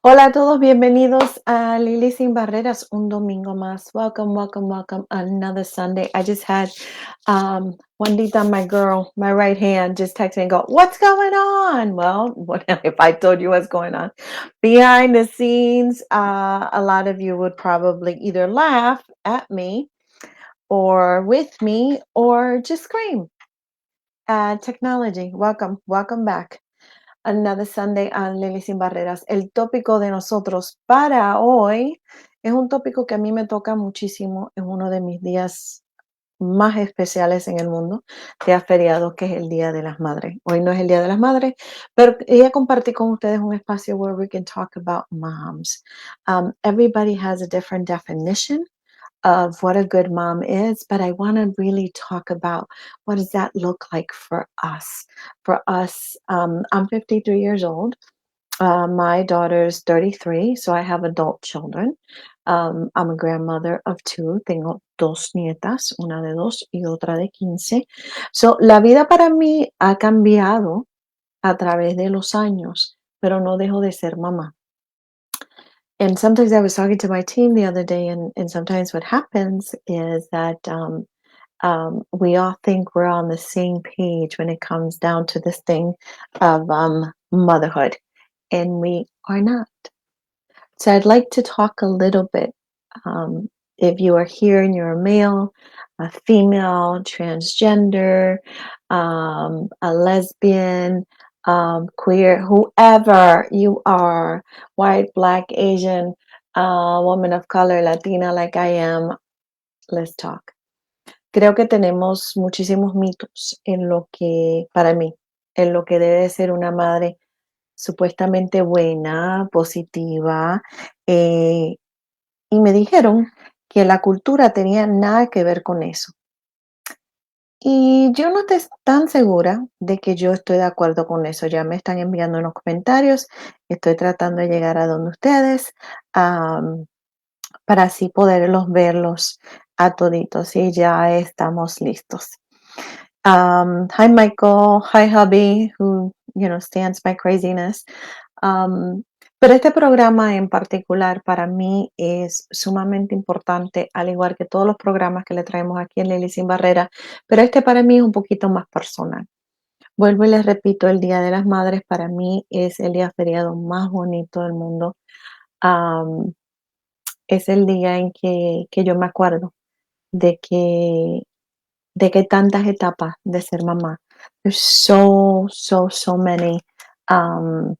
Hola a todos, bienvenidos a Lili Sin Barreras, un domingo más. Welcome, welcome, welcome. Another Sunday. I just had Juanita, my girl, my right hand, just text me and go, "What's going on?" Well, what if I told you what's going on? Behind the scenes, a lot of you would probably either laugh at me or with me or just scream. Technology, welcome back. Another Sunday on Lili Sin Barreras. El tópico de nosotros para hoy es un tópico que a mí me toca muchísimo. Es uno de mis días más especiales en el mundo, día feriado, que es el Día de las Madres. Hoy no es el Día de las Madres, pero quería compartir con ustedes un espacio where we can talk about moms. Everybody has a different definition of what a good mom is, but I want to really talk about what does that look like for us. For us, I'm 53 years old. My daughter's 33, so I have adult children. I'm a grandmother of two. Tengo dos nietas, una de 2 y otra de 15. So, la vida para mí ha cambiado a través de los años, pero no dejo de ser mamá. And sometimes I was talking to my team the other day, and sometimes what happens is that we all think we're on the same page when it comes down to this thing of motherhood, and we are not. So I'd like to talk a little bit. If you are here and you're a male, a female, transgender, a lesbian, queer, whoever you are, white, black, Asian, woman of color, Latina, like I am, let's talk. Creo que tenemos muchísimos mitos en lo que, para mí, en lo que debe de ser una madre supuestamente buena, positiva, eh, y me dijeron que la cultura tenía nada que ver con eso. Y yo no estoy tan segura de que yo estoy de acuerdo con eso. Ya me están enviando unos comentarios, estoy tratando de llegar a donde ustedes, para así poderlos verlos a toditos y ya estamos listos. Hi Michael, hi hubby, who stands my craziness. Pero este programa en particular para mí es sumamente importante, al igual que todos los programas que le traemos aquí en Lili Sin Barrera, pero este para mí es un poquito más personal. Vuelvo y les repito, el Día de las Madres para mí es el día feriado más bonito del mundo. Am, es el día en que yo me acuerdo de que tantas etapas de ser mamá. There's so many um,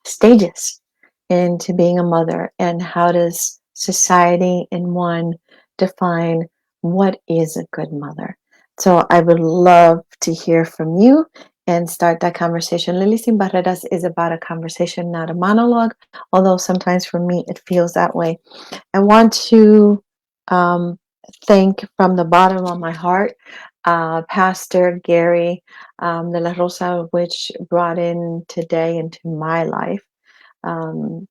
stages into being a mother, and how does society and one define what is a good mother. So I would love to hear from you and start that conversation. Lili Sin Barreras is about a conversation, not a monologue, although sometimes for me it feels that way. I want to um, thank from the bottom of my heart Pastor Gary de la Rosa, which brought in today into my life um,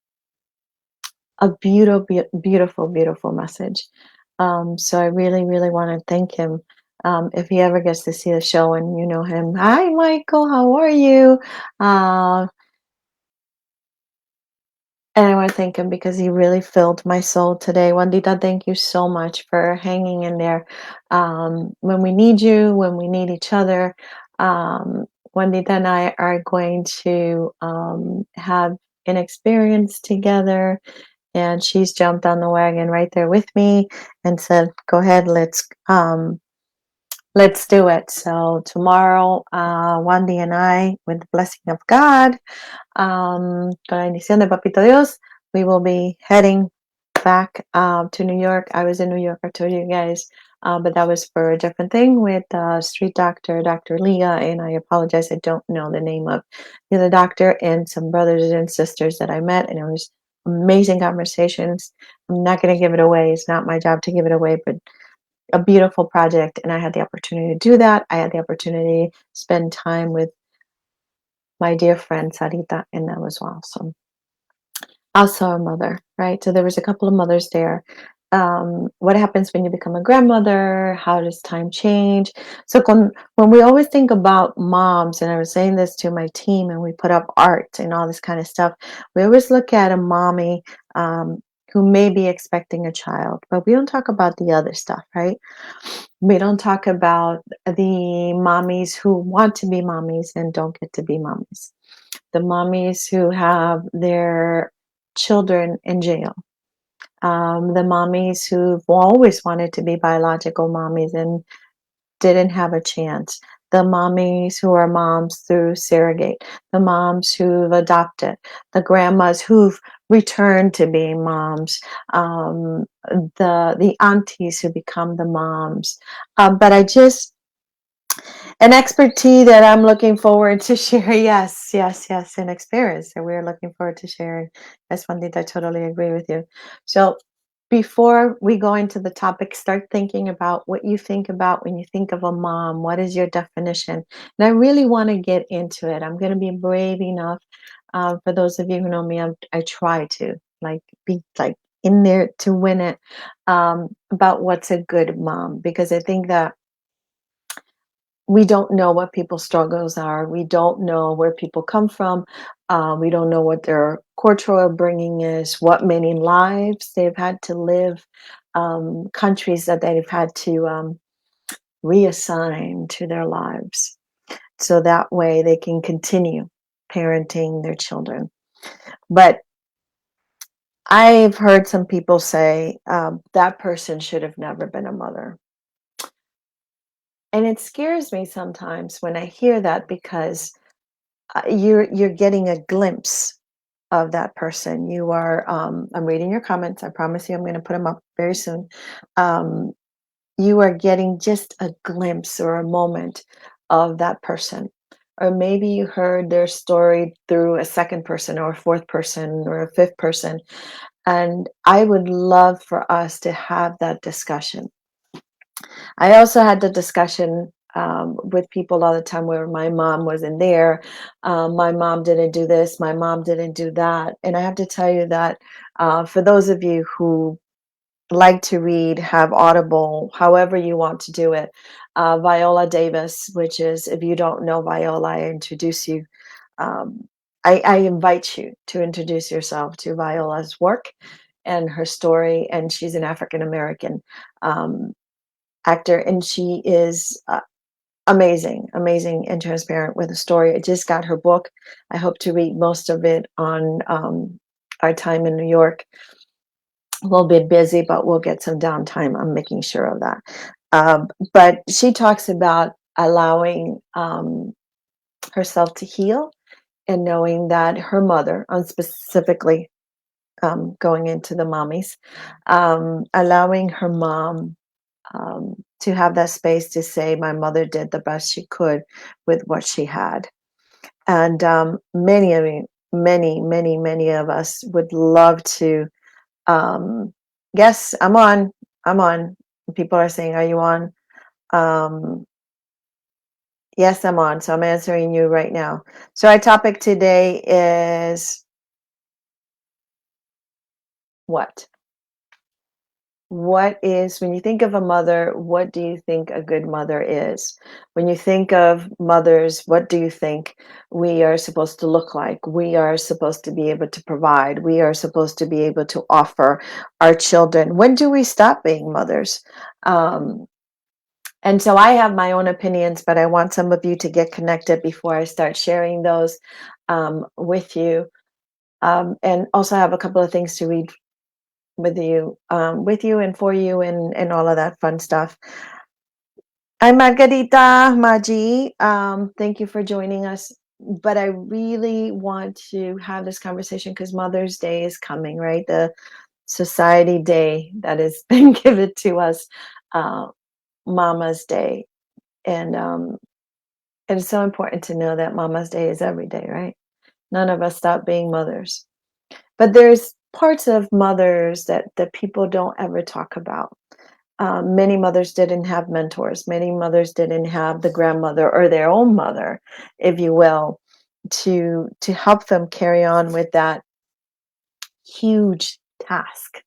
a beautiful message. So I really want to thank him. If he ever gets to see the show and you know him, hi Michael, how are you? And I want to thank him because he really filled my soul today. Wandita, thank you so much for hanging in there. When we need you, when we need each other, Wandita and I are going to have an experience together. And she's jumped on the wagon right there with me and said, "Go ahead, let's do it." So tomorrow, Wandy and I, with the blessing of God, con la bendición de Papito Dios, we will be heading back to New York. I was in New York, I told you guys, but that was for a different thing with street doctor, Dr. Leah, and I apologize, I don't know the name of the other doctor, and some brothers and sisters that I met, and it was amazing conversations. I'm not going to give it away. It's not my job to give it away, but a beautiful project, and I had the opportunity to do that. I had the opportunity to spend time with my dear friend Sarita, and that was awesome. Also a mother, right? So there was a couple of mothers there, What happens when you become a grandmother? How does time change? So when we always think about moms, and I was saying this to my team, and we put up art and all this kind of stuff, we always look at a mommy um, who may be expecting a child, but we don't talk about the other stuff, right? We don't talk about the mommies who want to be mommies and don't get to be mommies, the mommies who have their children in jail, the mommies who've always wanted to be biological mommies and didn't have a chance, the mommies who are moms through surrogate, the moms who've adopted, the grandmas who've returned to being moms, the aunties who become the moms. But I just an expertise that I'm looking forward to share. Yes, yes, yes, an experience that we're looking forward to sharing. That's one thing I totally agree with you. So before we go into the topic, start thinking about what you think about when you think of a mom. What is your definition? And I really want to get into it. I'm going to be brave enough. For those of you who know me, I try to like be like in there to win it, about what's a good mom, because I think that we don't know what people's struggles are. We don't know where people come from. We don't know what their cultural upbringing is, what many lives they've had to live, countries that they've had to reassign to their lives. So that way they can continue parenting their children. But I've heard some people say that person should have never been a mother. And it scares me sometimes when I hear that, because you're getting a glimpse of that person. You are I'm reading your comments. I promise you I'm going to put them up very soon. um, you are getting just a glimpse or a moment of that person, or maybe you heard their story through a second person or a fourth person or a fifth person, and I would love for us to have that discussion. I also had the discussion with people all the time where my mom wasn't there. My mom didn't do this. My mom didn't do that. And I have to tell you that for those of you who like to read, have Audible, however you want to do it, Viola Davis, which is, if you don't know Viola, I introduce you. Um, I invite you to introduce yourself to Viola's work and her story. And she's an African American um, actor, and she is amazing, amazing, and transparent with a story. I just got her book. I hope to read most of it on our time in New York. A little bit busy, but we'll get some downtime. I'm making sure of that. But she talks about allowing herself to heal, and knowing that her mother, on specifically going into the mommies, allowing her mom to have that space to say, my mother did the best she could with what she had. And many of you, many of us would love to. Um, yes, I'm on. I'm on. People are saying, are you on? Um, yes, I'm on. So I'm answering you right now. So our topic today is what? What is, when you think of a mother, what do you think a good mother is? When you think of mothers, what do you think we are supposed to look like? We are supposed to be able to provide. We are supposed to be able to offer our children. When do we stop being mothers? Um, and so I have my own opinions, but I want some of you to get connected before I start sharing those with you. And also have a couple of things to read with you and for you, and all of that fun stuff. I'm Margarita Maji. Thank you for joining us. But I really want to have this conversation because Mother's Day is coming, right? The society day that has been given to us, uh, Mama's Day. And it's so important to know that Mama's Day is every day, right? None of us stop being mothers. But there's parts of mothers that people don't ever talk about. Many mothers didn't have mentors. Many mothers didn't have the grandmother or their own mother, if you will, to help them carry on with that huge task.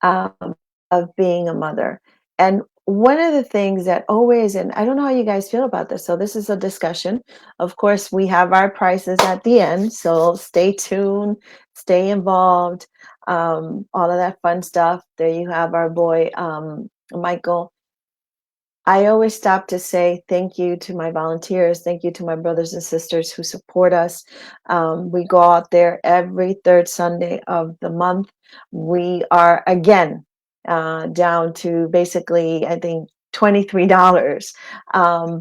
Um, of being a mother. And one of the things that always, and I don't know how you guys feel about this, so this is a discussion. Of course, we have our prices at the end, so stay tuned, stay involved, all of that fun stuff. There you have our boy, Michael. I always stop to say thank you to my volunteers. Thank you to my brothers and sisters who support us. We go out there every third Sunday of the month. We are again down to basically, I think, $23.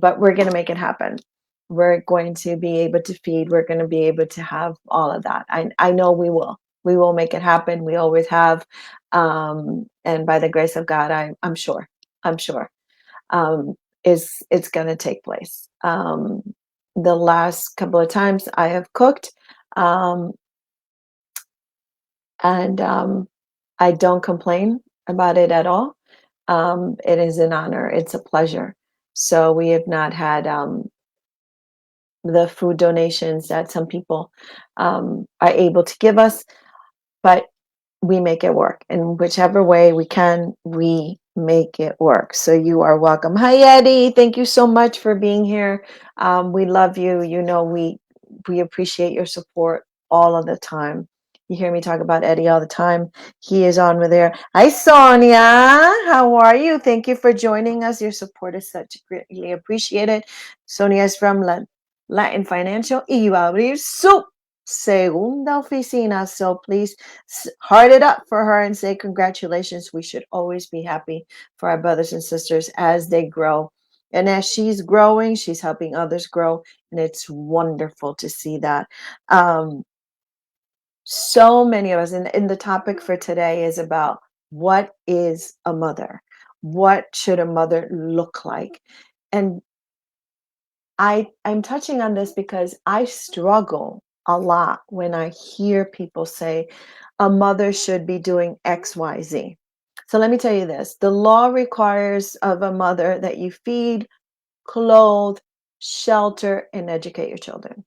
But we're going to make it happen. We're going to be able to feed. We're going to be able to have all of that. I know we will. We will make it happen. We always have. And by the grace of God, I'm sure. I'm sure um, is it's going to take place. The last couple of times I have cooked, um, and I don't complain about it at all. It is an honor. It's a pleasure. So we have not had the food donations that some people are able to give us, but we make it work. In whichever way we can, we make it work. So you are welcome. Hi, Eddie. Thank you so much for being here. We love you. You know, we appreciate your support all of the time. You hear me talk about Eddie all the time. He is on with there. Hi, Sonia. How are you? Thank you for joining us. Your support is such greatly appreciated. Sonia is from Latin Financial y va a abrir su segunda oficina. So please heart it up for her and say congratulations. We should always be happy for our brothers and sisters as they grow. And as she's growing, she's helping others grow. And it's wonderful to see that. So many of us, and the topic for today is about what is a mother? What should a mother look like? And I'm touching on this because I struggle a lot when I hear people say a mother should be doing XYZ. So let me tell you this. The law requires of a mother that you feed, clothe, shelter, and educate your children.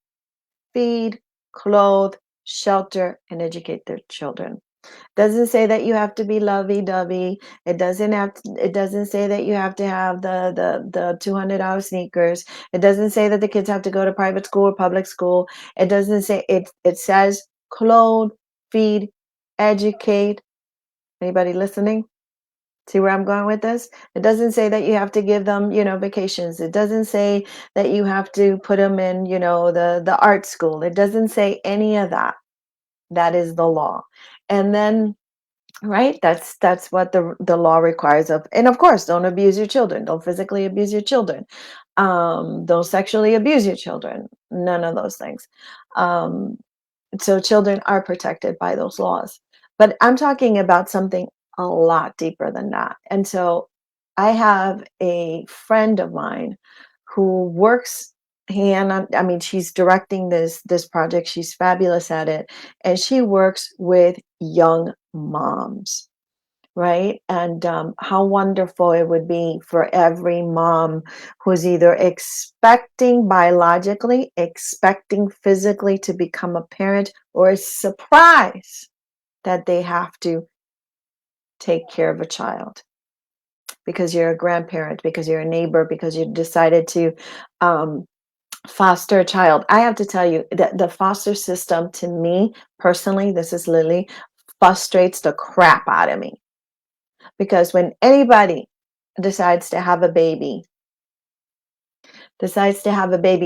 Feed, clothe, shelter, and educate their children. Doesn't say that you have to be lovey-dovey. It doesn't say that you have to have the $200 sneakers. It doesn't say that the kids have to go to private school or public school. It doesn't say it says clothe, feed, educate. Anybody listening? See where I'm going with this? It doesn't say that you have to give them, vacations. It doesn't say that you have to put them in, the art school. It doesn't say any of that. That is the law. And then right, that's what the law requires of, and of course, don't abuse your children, don't physically abuse your children, don't sexually abuse your children, none of those things. um, so children are protected by those laws, but I'm talking about something a lot deeper than that. And so I have a friend of mine who works hand on, I mean, she's directing this project, she's fabulous at it, and she works with young moms, right? And how wonderful it would be for every mom who's either expecting biologically, expecting physically to become a parent, or is surprised that they have to take care of a child because you're a grandparent, because you're a neighbor, because you decided to um, foster a child. I have to tell you that the foster system, to me personally, this is Lily, frustrates the crap out of me. Because when anybody decides to have a baby,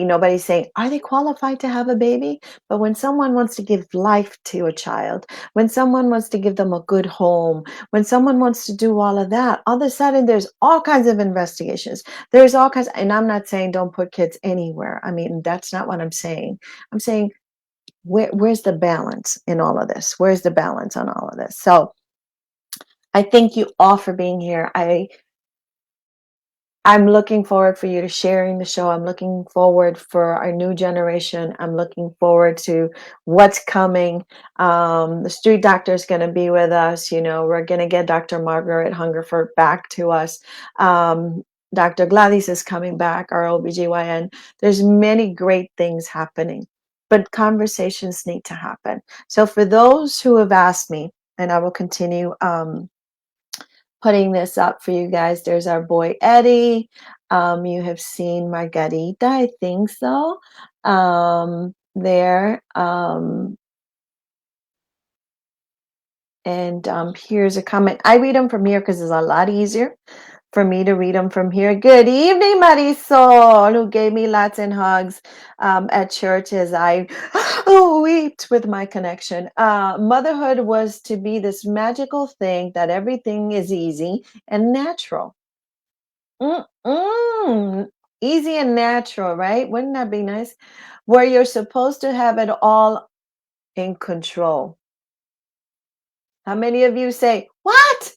nobody's saying, are they qualified to have a baby? But when someone wants to give life to a child, when someone wants to give them a good home, when someone wants to do all of that, all of a sudden there's all kinds of investigations. There's all kinds, and I'm not saying don't put kids anywhere. I mean, that's not what I'm saying. I'm saying, where's the balance in all of this? Where's the balance on all of this? So I thank you all for being here. I'm looking forward for you to sharing the show. I'm looking forward for our new generation. I'm looking forward to what's coming. The street doctor is going to be with us. We're going to get Dr. Margaret Hungerford back to us. Dr. Gladys is coming back, our OBGYN. There's many great things happening, but conversations need to happen. So for those who have asked me, and I will continue putting this up for you guys. There's our boy Eddie. You have seen Margarita, I think so. There. And here's a comment. I read them from here because it's a lot easier for me to read them from here. Good evening, Marisol, who gave me lots and hugs at church as I wept with my connection. Motherhood was to be this magical thing that everything is easy and natural. Mm-mm. Easy and natural, right? Wouldn't that be nice? Where you're supposed to have it all in control. How many of you say, what?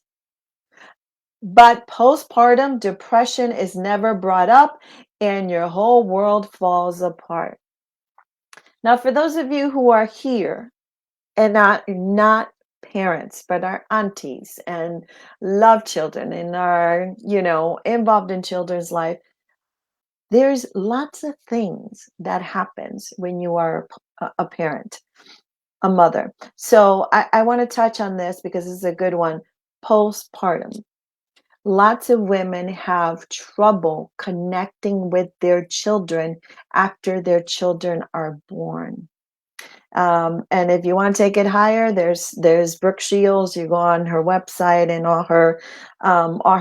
But postpartum depression is never brought up and your whole world falls apart. Now, for those of you who are here and not parents, but are aunties and love children and are, involved in children's life, there's lots of things that happens when you are a parent, a mother. So I want to touch on this because it's a good one. Postpartum. Lots of women have trouble connecting with their children after their children are born. And if you want to take it higher, there's Brooke Shields. You go on her website and all her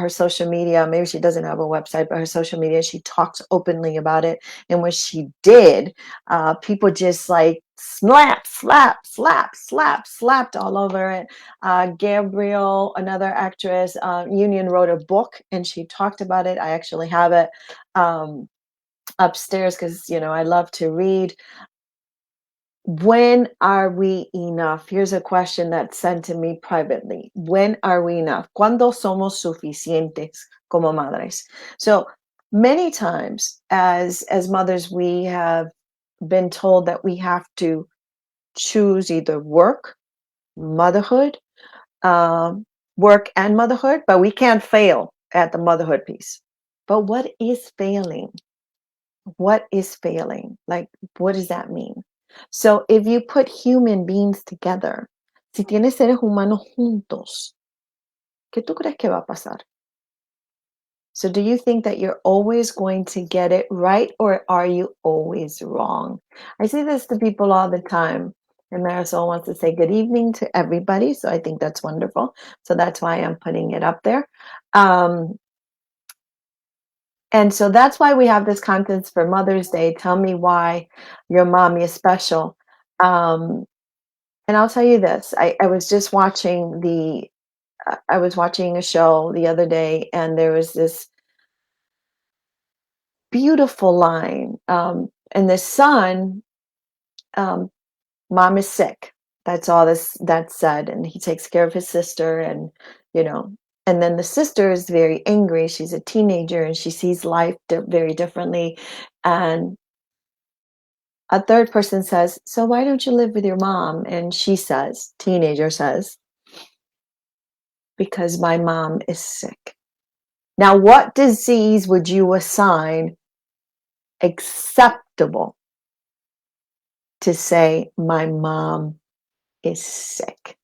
social media. Maybe she doesn't have a website, but her social media, she talks openly about it. And when she did, people just like slapped all over it. Gabrielle, another actress, Union wrote a book and she talked about it. I actually have it upstairs because I love to read. When are we enough? Here's a question that's sent to me privately. When are we enough? ¿Cuándo somos suficientes como madres? So many times as mothers, we have been told that we have to choose either motherhood, um, work and motherhood, but we can't fail at the motherhood piece. But what is failing? What is failing? Like, what does that mean? So if you put human beings together, si tienes seres humanos juntos, ¿qué tú crees que va a pasar? So do you think that you're always going to get it right or are you always wrong? I say this to people all the time. And Marisol wants to say good evening to everybody. So I think that's wonderful. So that's why I'm putting it up there. And so that's why we have this contest for Mother's Day. Tell me why your mommy is special. And I'll tell you this. I was just watching I was watching a show the other day, and there was this beautiful line. And the son, um, mom is sick. That's all that's said. And he takes care of his sister, and you know, and then the sister is very angry. She's a teenager, and she sees life very differently. And a third person says, so why don't you live with your mom? And she says, teenager says, because my mom is sick. Now, what disease would you assign acceptable to say my mom is sick?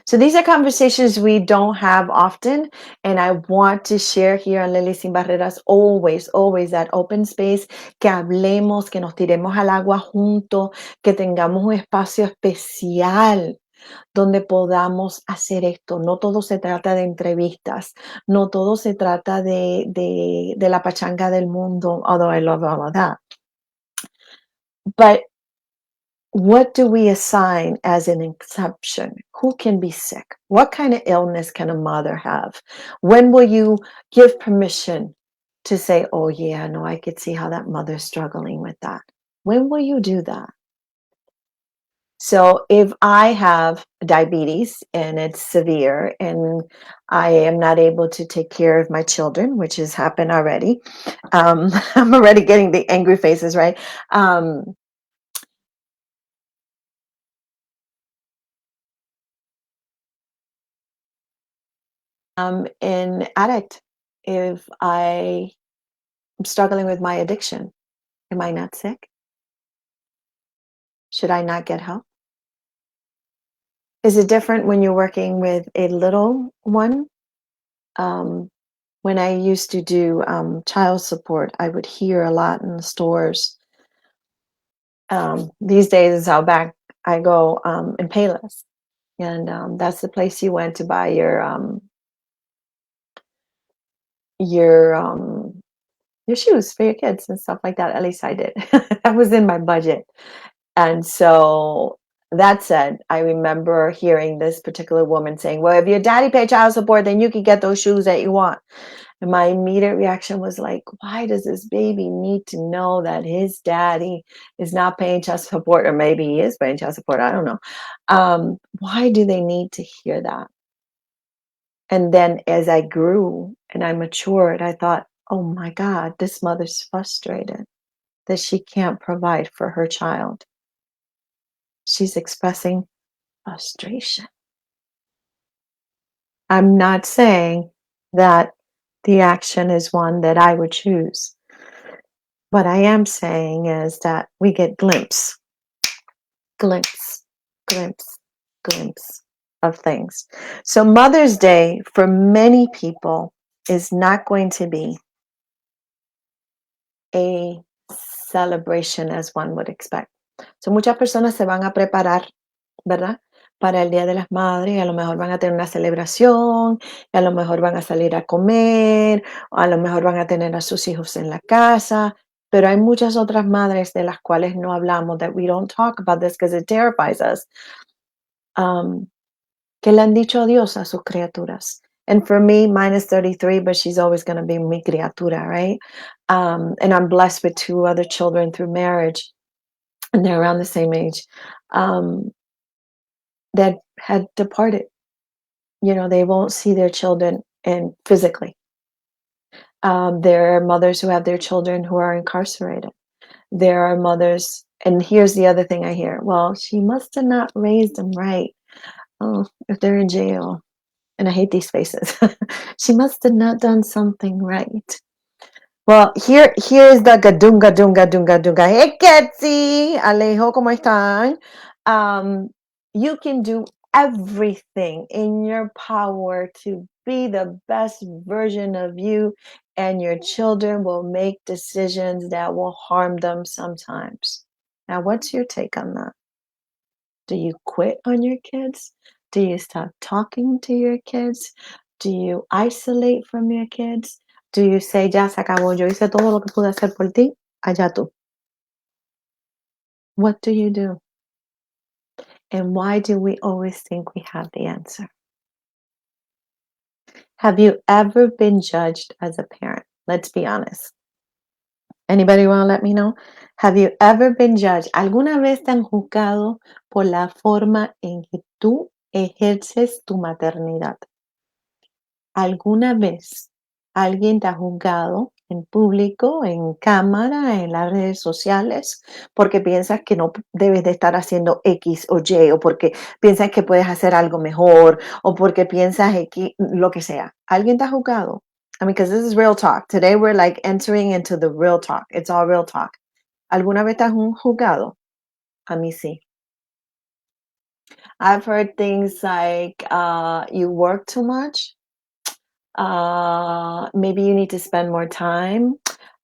So these are conversations we don't have often, and I want to share here on Lily Sin Barreras always, always that open space, que hablemos, que nos tiremos al agua juntos, que tengamos un espacio especial donde podamos hacer esto. No todo se trata de entrevistas, no todo se trata de la pachanga del mundo, although I love all of that. But what do we assign as an exception? Who can be sick? What kind of illness can a mother have? When will you give permission to say, oh, yeah, no, I could see how that mother's struggling with that? When will you do that? So if I have diabetes and it's severe and I am not able to take care of my children, which has happened already, I'm already getting the angry faces, right? An addict, if I am struggling with my addiction, am I not sick? Should I not get help? Is it different when you're working with a little one Um, when I used to do child support, I would hear a lot in the stores. These days is how back I go in Payless, and that's the place you went to buy your your shoes for your kids and stuff like that. At least I did. That was in my budget. And so that said, I remember hearing this particular woman saying, well, if your daddy paid child support, then you can get those shoes that you want. And my immediate reaction was like, why does this baby need to know that his daddy is not paying child support? Or maybe he is paying child support. I don't know. Why do they need to hear that? And then as I grew and I matured, I thought, oh my God, this mother's frustrated that she can't provide for her child. She's expressing frustration. I'm not saying that the action is one that I would choose. What I am saying is that we get glimpse, glimpse, glimpse, glimpse of things. So Mother's Day for many people is not going to be a celebration as one would expect. So muchas personas se van a preparar, ¿verdad? Para el Día de las Madres, y a lo mejor van a tener una celebración, y a lo mejor van a salir a comer, o a lo mejor van a tener a sus hijos en la casa, pero hay muchas otras madres de las cuales no hablamos, that we don't talk about this because it terrifies us, que le han dicho adiós a sus criaturas. And for me, mine is 33, but she's always going to be mi criatura, right? And I'm blessed with two other children through marriage, and they're around the same age, that had departed. They won't see their children and physically. There are mothers who have their children who are incarcerated. There are mothers, and here's the other thing I hear. Well, she must have not raised them right. Oh, if they're in jail, and I hate these faces. She must have not done something right. Well, here's the gadunga dunga dunga dunga. Hey, Ketsi, Alejo, ¿cómo están? You can do everything in your power to be the best version of you, and your children will make decisions that will harm them sometimes. Now, what's your take on that? Do you quit on your kids? Do you stop talking to your kids? Do you isolate from your kids? Do you say, ya se acabó, yo hice todo lo que pude hacer por ti, allá tú? What do you do? And why do we always think we have the answer? Have you ever been judged as a parent? Let's be honest. Anybody want to let me know? Have you ever been judged? ¿Alguna vez te han juzgado por la forma en que tú ejerces tu maternidad? ¿Alguna vez alguien te ha juzgado en público, en cámara, en las redes sociales, porque piensas que no debes de estar haciendo X o Y, o porque piensas que puedes hacer algo mejor, o porque piensas X, lo que sea? ¿Alguien te ha juzgado? I mean, because this is real talk. Today we're like entering into the real talk. It's all real talk. ¿Alguna vez te has juzgado? A mí sí. I've heard things like, you work too much. Maybe you need to spend more time.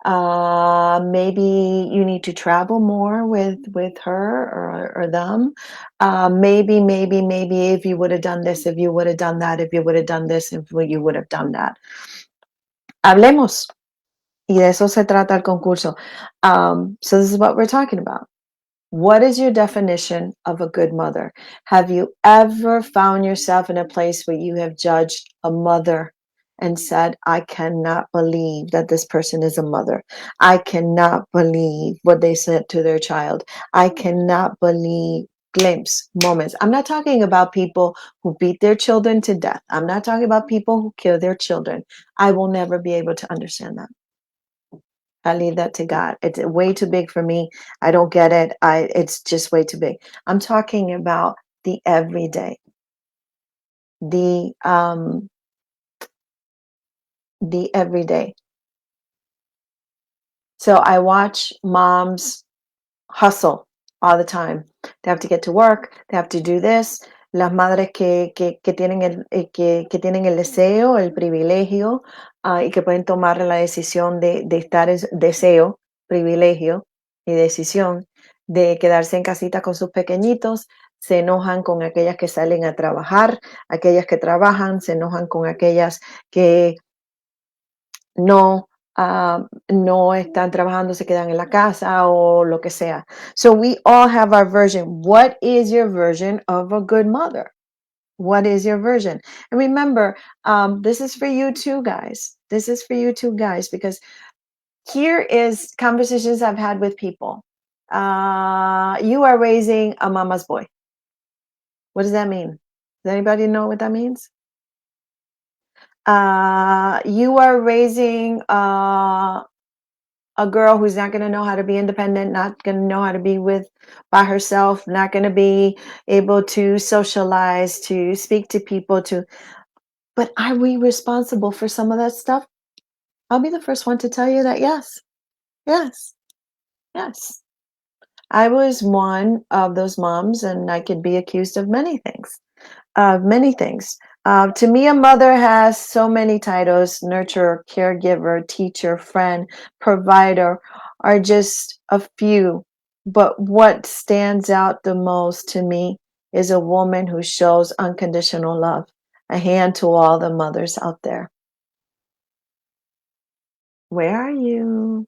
Maybe you need to travel more with her or them. Maybe if you would have done this, if you would have done that, if you would have done this, if you would have done that. Hablemos. Y de eso se trata el concurso. So this is what we're talking about. What is your definition of a good mother? Have you ever found yourself in a place where you have judged a mother and said, I cannot believe that this person is a mother. I cannot believe what they said to their child. I cannot believe glimpse moments. I'm not talking about people who beat their children to death. I'm not talking about people who kill their children. I will never be able to understand that. I leave that to God. It's way too big for me. I don't get it. It's just way too big. I'm talking about the everyday, the everyday. So I watch moms hustle all the time. They have to get to work. They have to do this. las madres que tienen que tienen el deseo, el privilegio, y que pueden tomar la decisión de estar es deseo, privilegio y decisión de quedarse en casita con sus pequeñitos, se enojan con aquellas que salen a trabajar, aquellas que trabajan, se enojan con aquellas que no, no están trabajando, se quedan en la casa o lo que sea. So we all have our version. What is your version of a good mother? What is your version? And remember, this is for you too, guys. This is for you too, guys, because here is conversations I've had with people. You are raising a mama's boy. What does that mean? Does anybody know what that means? You are raising a girl who's not going to know how to be independent, not going to know how to be with by herself, not going to be able to socialize, to speak to people, to but are we responsible for some of that stuff? I'll be the first one to tell you that yes. Yes. Yes. I was one of those moms and I could be accused of many things. Many things. To me, a mother has so many titles: nurturer, caregiver, teacher, friend, provider, are just a few. But what stands out the most to me is a woman who shows unconditional love. A hand to all the mothers out there. Where are you?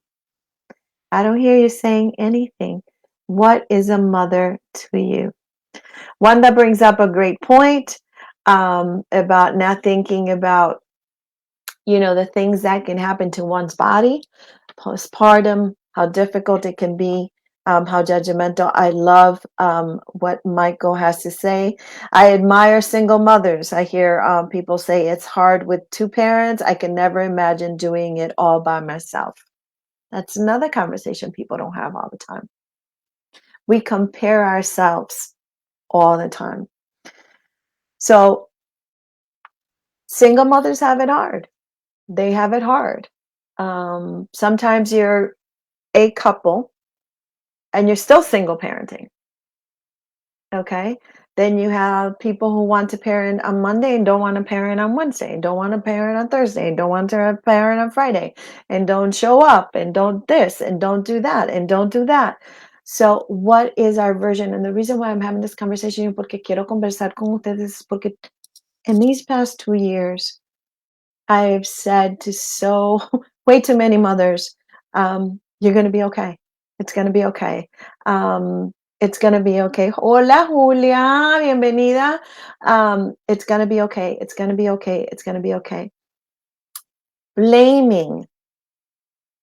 I don't hear you saying anything. What is a mother to you? One that brings up a great point about not thinking about, the things that can happen to one's body, postpartum, how difficult it can be, how judgmental. I love what Michael has to say. I admire single mothers. I hear people say it's hard with two parents. I can never imagine doing it all by myself. That's another conversation people don't have all the time. We compare ourselves all the time. So single mothers have it hard. They have it hard. Sometimes you're a couple and you're still single parenting. Okay. Then you have people who want to parent on Monday and don't want to parent on Wednesday, and don't want to parent on Thursday, and don't want to parent on Friday, and don't show up, and don't this, and don't do that, and don't do that. So, what is our version? And the reason why I'm having this conversation is porque quiero conversar con ustedes, porque in these past 2 years, I've said to so way too many mothers, you're going to be okay. It's going to be okay. It's going to be okay. Hola, Julia, bienvenida. It's going to be okay. It's going to be okay. It's going to be okay. Blaming,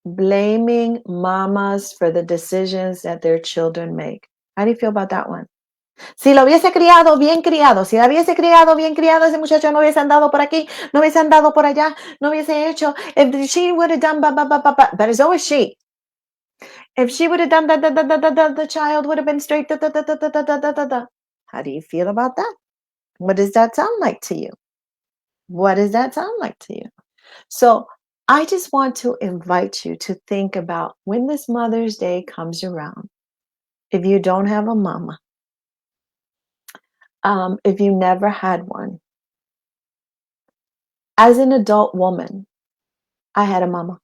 blaming mamas for the decisions that their children make. How do you feel about that one? Si lo hubiese criado bien criado, si la hubiese criado bien criado, ese muchacho no hubiese andado por aquí, no hubiese andado por allá, no hubiese hecho. If she would have done, but it's always she. If she would have done that, the child would have been straight. How do you feel about that? What does that sound like to you? What does that sound like to you? So I just want to invite you to think about when this Mother's Day comes around. If you don't have a mama, if you never had one, as an adult woman, I had a mama.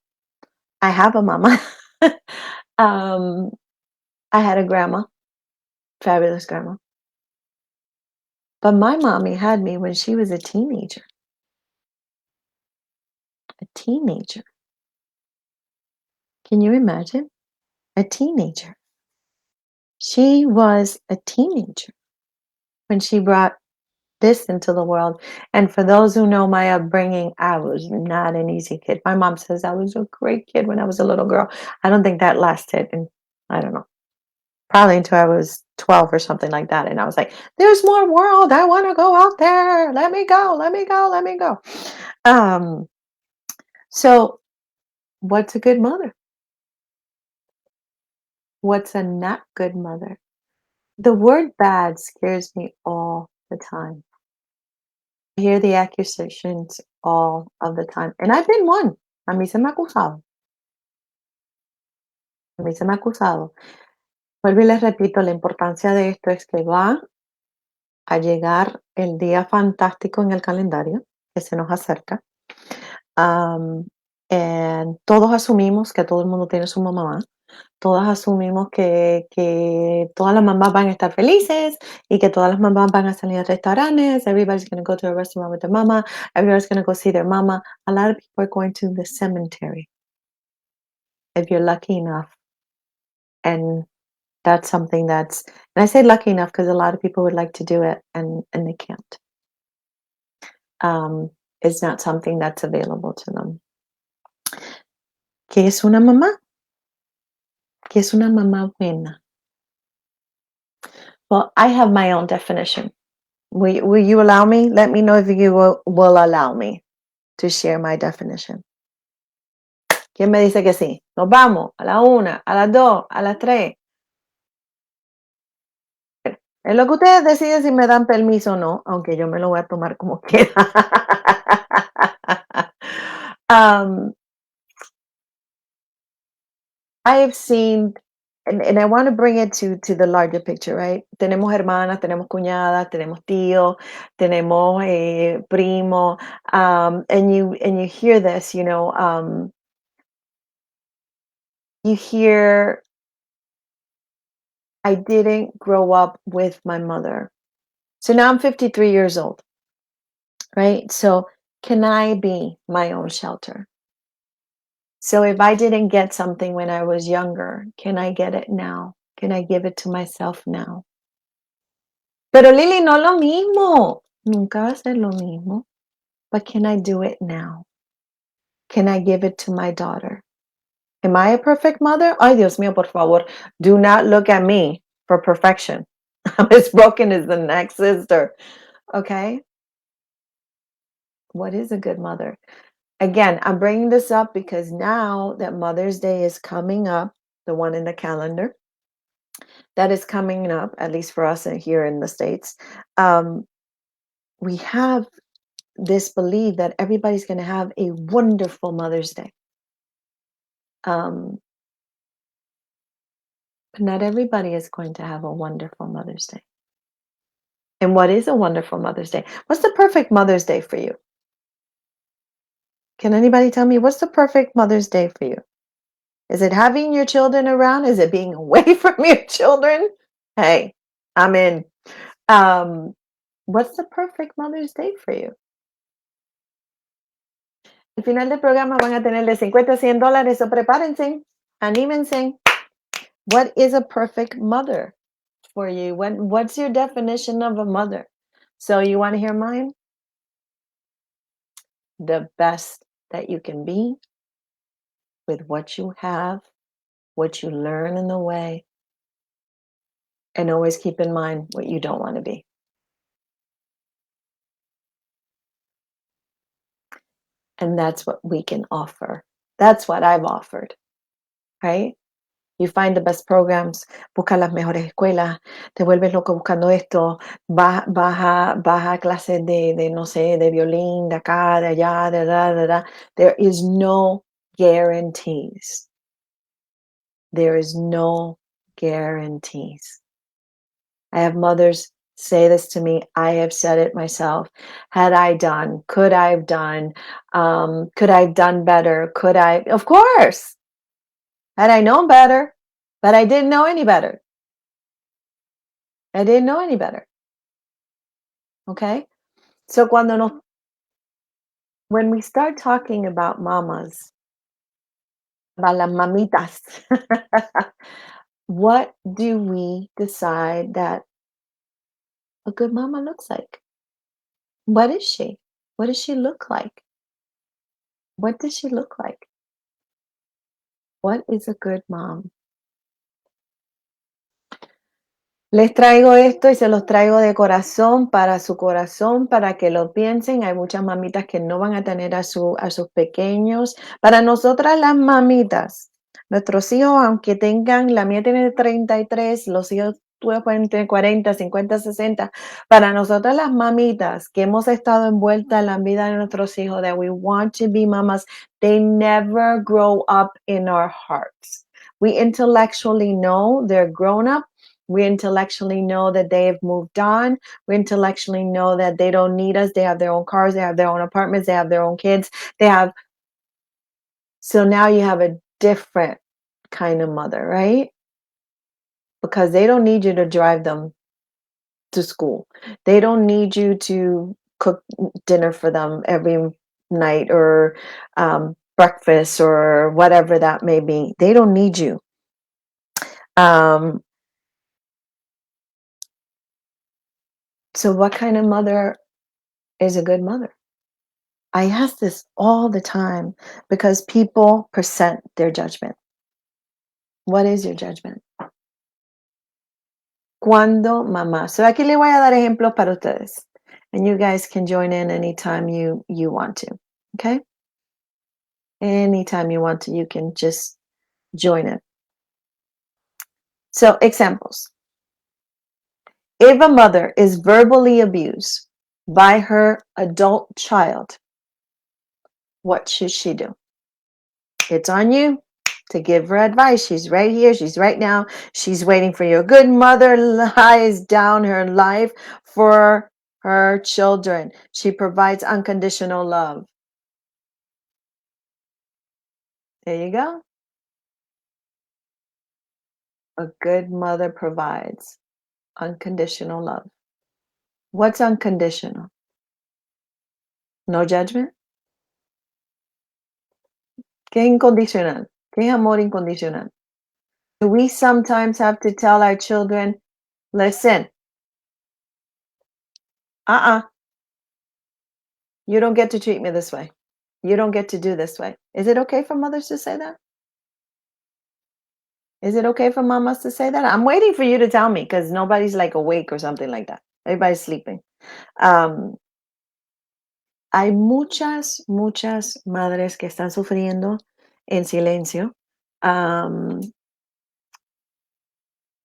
I have a mama. um, I had a grandma, fabulous grandma. But my mommy had me when she was a teenager. A teenager. Can you imagine? A teenager. She was a teenager when she brought this into the world. And for those who know my upbringing, I was not an easy kid. My mom says I was a great kid when I was a little girl. I don't think that lasted, and I don't know, probably until I was 12 or something like that. And I was like, there's more world. I want to go out there. Let me go. Let me go. Let me go. So what's a good mother? What's a not good mother? The word bad scares me all the time. I hear the accusations all of the time. And I've been one. A mí se me ha acusado. A mí se me ha acusado. Vuelvo y les repito, la importancia de esto es que va a llegar el día fantástico en el calendario que se nos acerca. Am, Todos asumimos que todo el mundo tiene su mamá. Todas asumimos que todas las mamás van a estar felices y que todas las mamás van a salir a restaurantes. Everybody's going to go to a restaurant with their mama. Everybody's going to go see their mama. A lot of people are going to the cemetery if you're lucky enough. And that's something and I say lucky enough because a lot of people would like to do it and they can't. Um, it's not something that's available to them. ¿Qué es una mamá? ¿Qué es una mamá buena? Well, I have my own definition. Will you allow me? Let me know if you will allow me to share my definition. ¿Quién me dice que sí? Nos vamos a la 1, a las 2, a las 3. Es lo que ustedes deciden si me dan permiso o no, aunque yo me lo voy a tomar como quiera. um, I have seen, and I want to bring it to the larger picture, right? Tenemos hermanas, tenemos cuñadas, tenemos tíos, tenemos primo, and you hear this, you hear, I didn't grow up with my mother. So now I'm 53 years old, right? So can I be my own shelter? So if I didn't get something when I was younger, can I get it now? Can I give it to myself now? Pero Lily, no lo mismo. Nunca va a ser lo mismo. But can I do it now? Can I give it to my daughter? Am I a perfect mother? Ay, Dios mío, por favor. Do not look at me for perfection. I'm as broken as the next sister. Okay? What is a good mother? Again, I'm bringing this up because now that Mother's Day is coming up, the one in the calendar, that is coming up, at least for us here in the States, we have this belief that everybody's going to have a wonderful Mother's Day. But not everybody is going to have a wonderful Mother's Day. And what is a wonderful Mother's Day? What's the perfect Mother's Day for you? Can anybody tell me what's the perfect Mother's Day for you? Is it having your children around? Is it being away from your children? Hey, I'm in. What's the perfect Mother's Day for you? Al final del programa van a tener de 50 a $100, so prepárense, anímense. What is a perfect mother for you? What's your definition of a mother? So you want to hear mine? The best that you can be with what you have, what you learn in the way, and always keep in mind what you don't want to be. And that's what we can offer. That's what I've offered, right? You find the best programs, busca las mejores escuelas, te vuelves loco buscando esto, vas a clases de, no sé, de violín, de acá, de allá, de da. There is no guarantees. There is no guarantees. I have mothers say this to me. I have said it myself. Had I done, could I have done, could I have done better? Of course, had I known better, but I didn't know any better. I didn't know any better. Okay. So when we start talking about mamas, about las mamitas, what do we decide that a good mama looks like? What is she? What does she look like? What does she look like? What is a good mom? Les traigo esto y se los traigo de corazón para su corazón, para que lo piensen. Hay muchas mamitas que no van a tener a sus pequeños. Para nosotras las mamitas, nuestros hijos, aunque tengan, la mía tiene 33, los hijos tuyos pueden tener 40, 50, 60. Para nosotras las mamitas que hemos estado envueltas en la vida de nuestros hijos, that we want to be mamas, they never grow up in our hearts. We intellectually know they're grown up, We intellectually know that they have moved on. We intellectually know that they don't need us. They have their own cars. They have their own apartments. They have their own kids. They have. So now you have a different kind of mother, right? Because they don't need you to drive them to school. They don't need you to cook dinner for them every night or breakfast or whatever that may be. They don't need you. Um, so what kind of mother is a good mother? I ask this all the time because people present their judgment. What is your judgment? Cuando mamá. So aquí le voy a dar ejemplos para ustedes. And you guys can join in anytime you want to. Okay? Anytime you want to, you can just join it. So examples. If a mother is verbally abused by her adult child, what should she do? It's on you to give her advice. She's right here. She's right now. She's waiting for you. A good mother lies down her life for her children. She provides unconditional love. There you go. A good mother provides unconditional love. What's unconditional? No judgment. ¿Qué es incondicional? ¿Qué es amor incondicional? We sometimes have to tell our children, listen, you don't get to treat me this way. You don't get to do this way. Is it okay for mothers to say that? Is it okay for mamas to say that? I'm waiting for you to tell me because nobody's like awake or something like that. Everybody's sleeping. Hay muchas, muchas madres que están sufriendo en silencio. And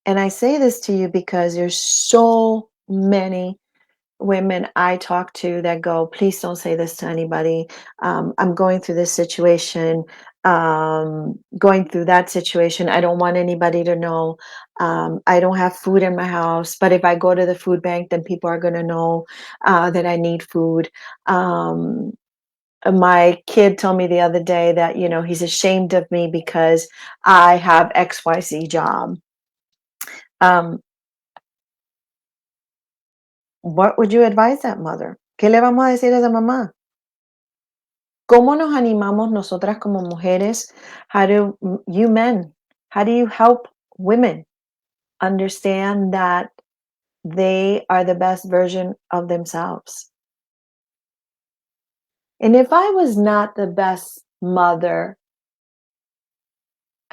I say this to you because there's so many women I talk to that go, please don't say this to anybody. I'm going through this situation, going through that situation. I don't want anybody to know. I don't have food in my house, but if I go to the food bank, then people are going to know that I need food. My kid told me the other day that, he's ashamed of me because I have XYZ job. What would you advise that mother? ¿Qué le vamos a decir a esa mamá? ¿Cómo nos animamos nosotras como mujeres? You men, how do you help women understand that they are the best version of themselves? And if I was not the best mother,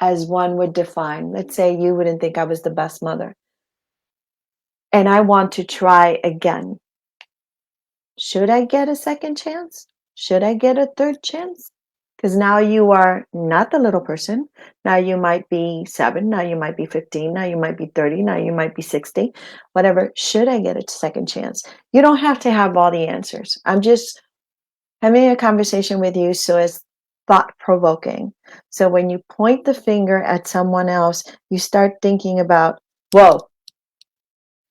as one would define, let's say you wouldn't think I was the best mother, and I want to try again, should I get a second chance? Should I get a third chance? Because now you are not the little person. Now you might be 7. Now you might be 15. Now you might be 30. Now you might be 60. Whatever. Should I get a second chance? You don't have to have all the answers. I'm just having a conversation with you so it's thought provoking. So when you point the finger at someone else, you start thinking about, whoa,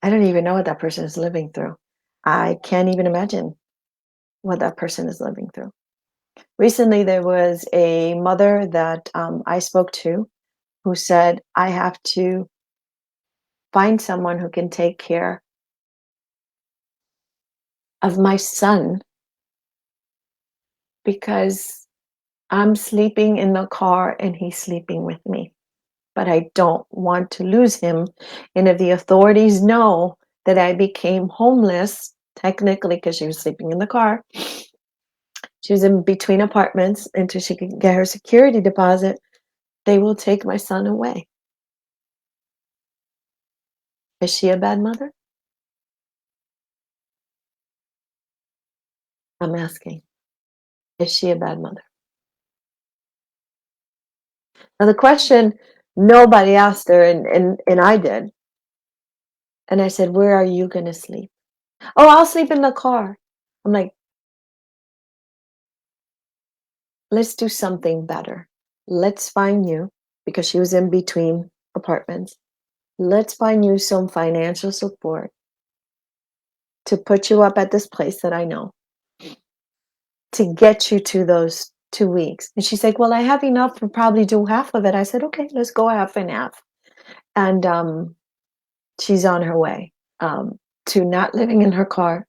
I don't even know what that person is living through. I can't even imagine what that person is living through. Recently, there was a mother that I spoke to who said, I have to find someone who can take care of my son because I'm sleeping in the car and he's sleeping with me. But I don't want to lose him. And if the authorities know that I became homeless, technically because she was sleeping in the car, she was in between apartments until she could get her security deposit, they will take my son away. Is she a bad mother? I'm asking. Is she a bad mother? Now the question nobody asked her and I did. And I said, where are you gonna sleep? Oh, I'll sleep in the car. I'm like, let's do something better. Let's find you, because she was in between apartments. let's find you some financial support to put you up at this place that I know to get you to those 2 weeks. And she's like, well, I have enough to probably do half of it. I said, okay, let's go half and half. And she's on her way to not living in her car,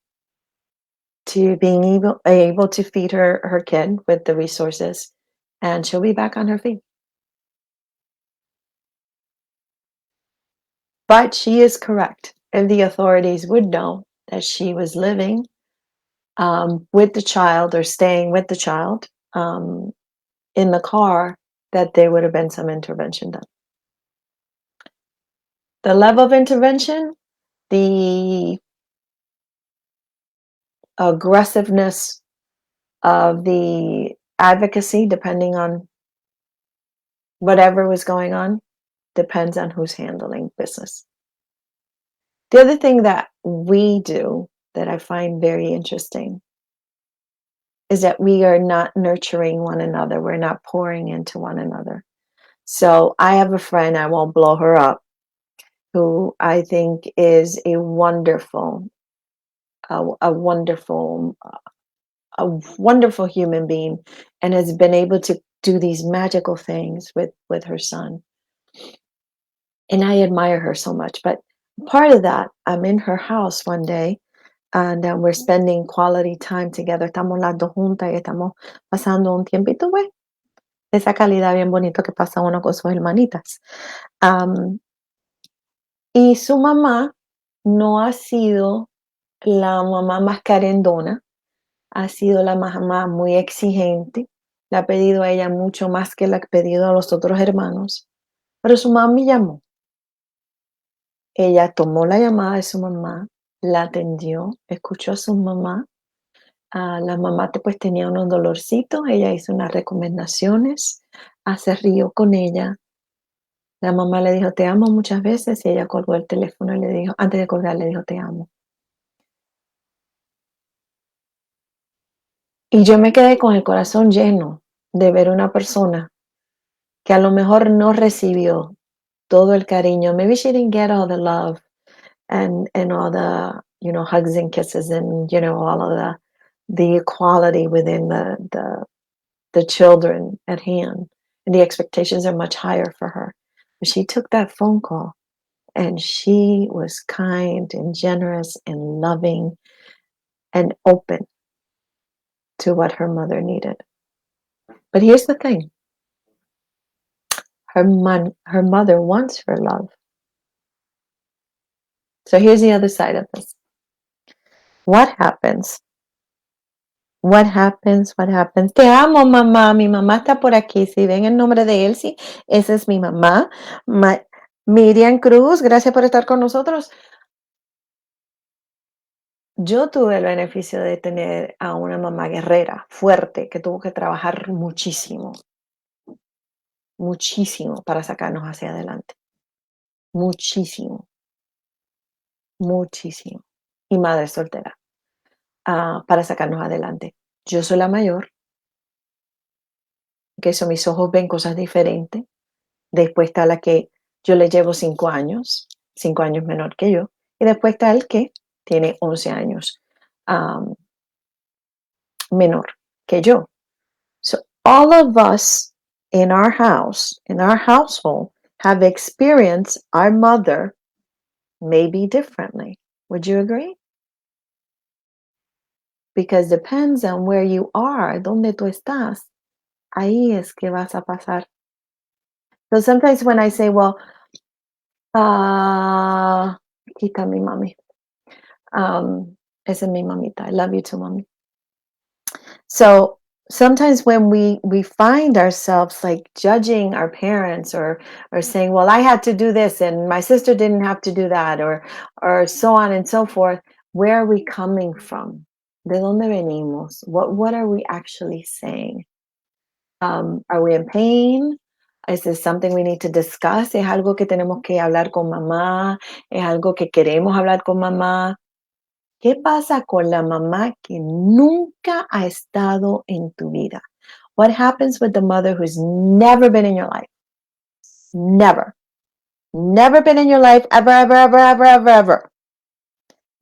to being able to feed her kid with the resources, and she'll be back on her feet. But she is correct. If the authorities would know that she was living with the child or staying with the child in the car, that there would have been some intervention done. The level of intervention, the aggressiveness of the advocacy, depending on whatever was going on, depends on who's handling business. The other thing that we do that I find very interesting is that we are not nurturing one another. We're not pouring into one another. So I have a friend, I won't blow her up, who I think is a wonderful, a wonderful, a wonderful human being, and has been able to do these magical things with her son. And I admire her so much. But part of that, I'm in her house one day, and we're spending quality time together. Estamos las dos juntas y estamos pasando un tiempito, güey, de esa calidad bien bonito que pasa uno con sus hermanitas. Y su mamá no ha sido la mamá más carendona, ha sido la mamá muy exigente, le ha pedido a ella mucho más que le ha pedido a los otros hermanos, pero su mamá me llamó. Ella tomó la llamada de su mamá, la atendió, escuchó a su mamá. La mamá pues tenía unos dolorcitos, ella hizo unas recomendaciones, se rió con ella. La mamá le dijo, te amo muchas veces, y ella colgó el teléfono y le dijo, antes de colgar, le dijo, te amo. Y yo me quedé con el corazón lleno de ver una persona que a lo mejor no recibió todo el cariño. Maybe she didn't get all the love and all the, hugs and kisses and, all of the equality within the children at hand. And the expectations are much higher for her. But she took that phone call, and she was kind and generous and loving and open to what her mother needed. But here's the thing. Her mother wants her love. So here's the other side of this. What happens? What happens? What happens? Te amo, mamá. Mi mamá está por aquí. Si ven el nombre de Elsie, esa es mi mamá. Miriam Cruz, gracias por estar con nosotros. Yo tuve el beneficio de tener a una mamá guerrera, fuerte, que tuvo que trabajar muchísimo, muchísimo para sacarnos hacia adelante. Muchísimo, muchísimo. Y madre soltera, para sacarnos adelante. Yo soy la mayor, que eso mis ojos ven cosas diferentes. Después está la que yo le llevo 5 años, 5 años menor que yo. Y después está el que tiene 11 años menor que yo. So all of us in our house, in our household, have experienced our mother maybe differently. Would you agree? Because depends on where you are, donde tú estás, ahí es que vas a pasar. So sometimes when I say, well, aquí está mi mami. Esa es mi mamita. I love you too, mommy. So sometimes when we find ourselves like judging our parents or saying, well, I had to do this and my sister didn't have to do that, or so on and so forth, where are we coming from? ¿De dónde venimos? What are we actually saying? Are we in pain? Is this something we need to discuss? ¿Es algo que tenemos que hablar con mamá? ¿Es algo que queremos hablar con mamá? ¿Qué pasa con la mamá que nunca ha estado en tu vida? What happens with the mother who's never been in your life? Never. Never been in your life, ever, ever, ever, ever, ever, ever.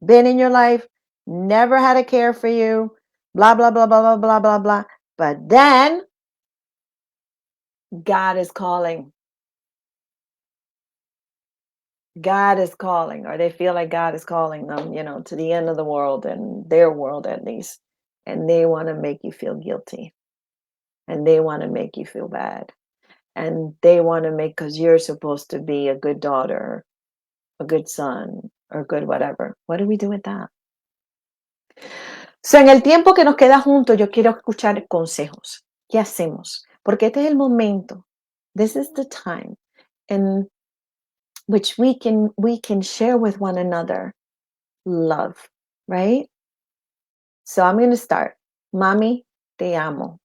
Been in your life, never had a care for you, blah, blah, blah, blah, blah, blah, blah, blah. But then God is calling. God is calling, or they feel like God is calling them, to the end of the world and their world at least. And they want to make you feel guilty and they want to make you feel bad. And they want to make, because you're supposed to be a good daughter, a good son, or good whatever. What do we do with that? So, en el tiempo que nos queda juntos, yo quiero escuchar consejos. ¿Qué hacemos? Porque este es el momento. This is the time in which we can share with one another love, right? So I'm going to start. Mami, te amo.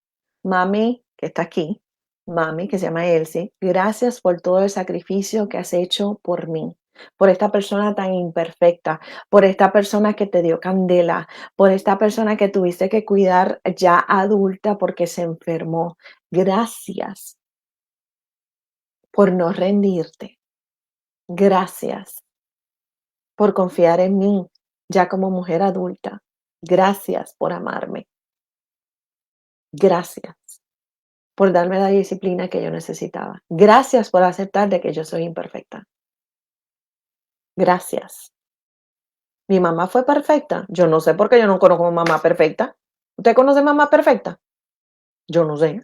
Mami, que está aquí. Mami, que se llama Elsie. Gracias por todo el sacrificio que has hecho por mí. Por esta persona tan imperfecta, por esta persona que te dio candela, por esta persona que tuviste que cuidar ya adulta porque se enfermó. Gracias por no rendirte. Gracias por confiar en mí ya como mujer adulta. Gracias por amarme. Gracias por darme la disciplina que yo necesitaba. Gracias por aceptar de que yo soy imperfecta. Gracias. Mi mamá fue perfecta. Yo no sé por qué yo no conozco mamá perfecta. ¿Usted conoce mamá perfecta? Yo no sé.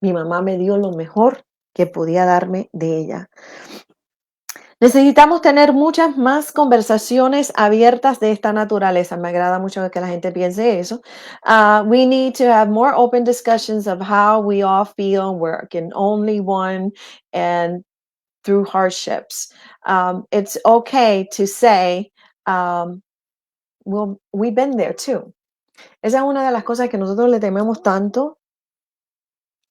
Mi mamá me dio lo mejor que podía darme de ella. Necesitamos tener muchas más conversaciones abiertas de esta naturaleza. Me agrada mucho que la gente piense eso. We need to have more open discussions of how we all feel. We're can only one and through hardships. It's okay to say, well, we've been there too. Esa es una de las cosas que nosotros le tememos tanto.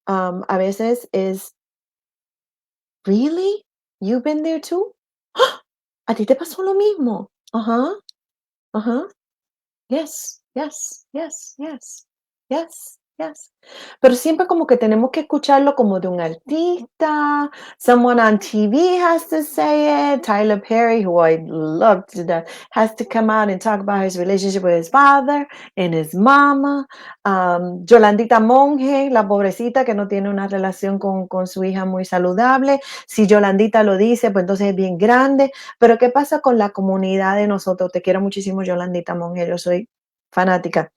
A veces es, really? You've been there too? ¿A ti te pasó lo mismo? Ajá, ajá. Yes, yes, yes, yes, yes, yes. Pero siempre como que tenemos que escucharlo como de un artista. Someone on TV has to say it. Tyler Perry, who I love to death, has to come out and talk about his relationship with his father and his mama. Yolandita Monge, la pobrecita que no tiene una relación con su hija muy saludable. Si Yolandita lo dice, pues entonces es bien grande. Pero ¿qué pasa con la comunidad de nosotros? Te quiero muchísimo, Yolandita Monge, yo soy fanática.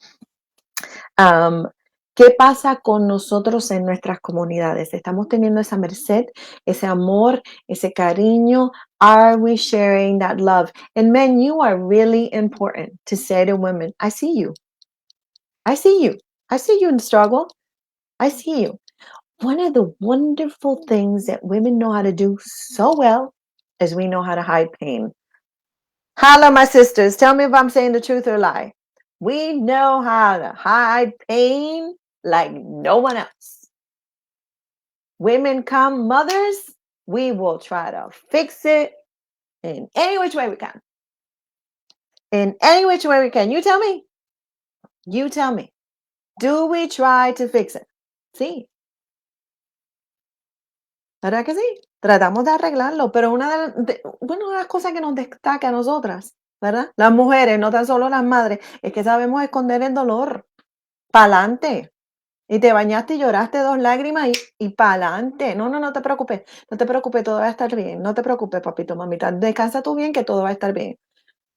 ¿Qué pasa con nosotros en nuestras comunidades? ¿Estamos teniendo esa merced, ese amor, ese cariño? Are we sharing that love? And men, you are really important to say to women, I see you. I see you. I see you in the struggle. I see you. One of the wonderful things that women know how to do so well is we know how to hide pain. Holla, my sisters. Tell me if I'm saying the truth or lie. We know how to hide pain like no one else. Women come mothers, we will try to fix it in any which way we can. In any which way we can. You tell me. You tell me. Do we try to fix it? Sí. ¿Verdad que sí? Tratamos de arreglarlo, pero una de las cosas que nos destaca a nosotras, ¿verdad? Las mujeres, no tan solo las madres, es que sabemos esconder el dolor. Pa'lante. Y te bañaste y lloraste 2 lágrimas y pa'lante. No, no, no te preocupes. No te preocupes, todo va a estar bien. No te preocupes, papito, mamita. Descansa tú bien, que todo va a estar bien.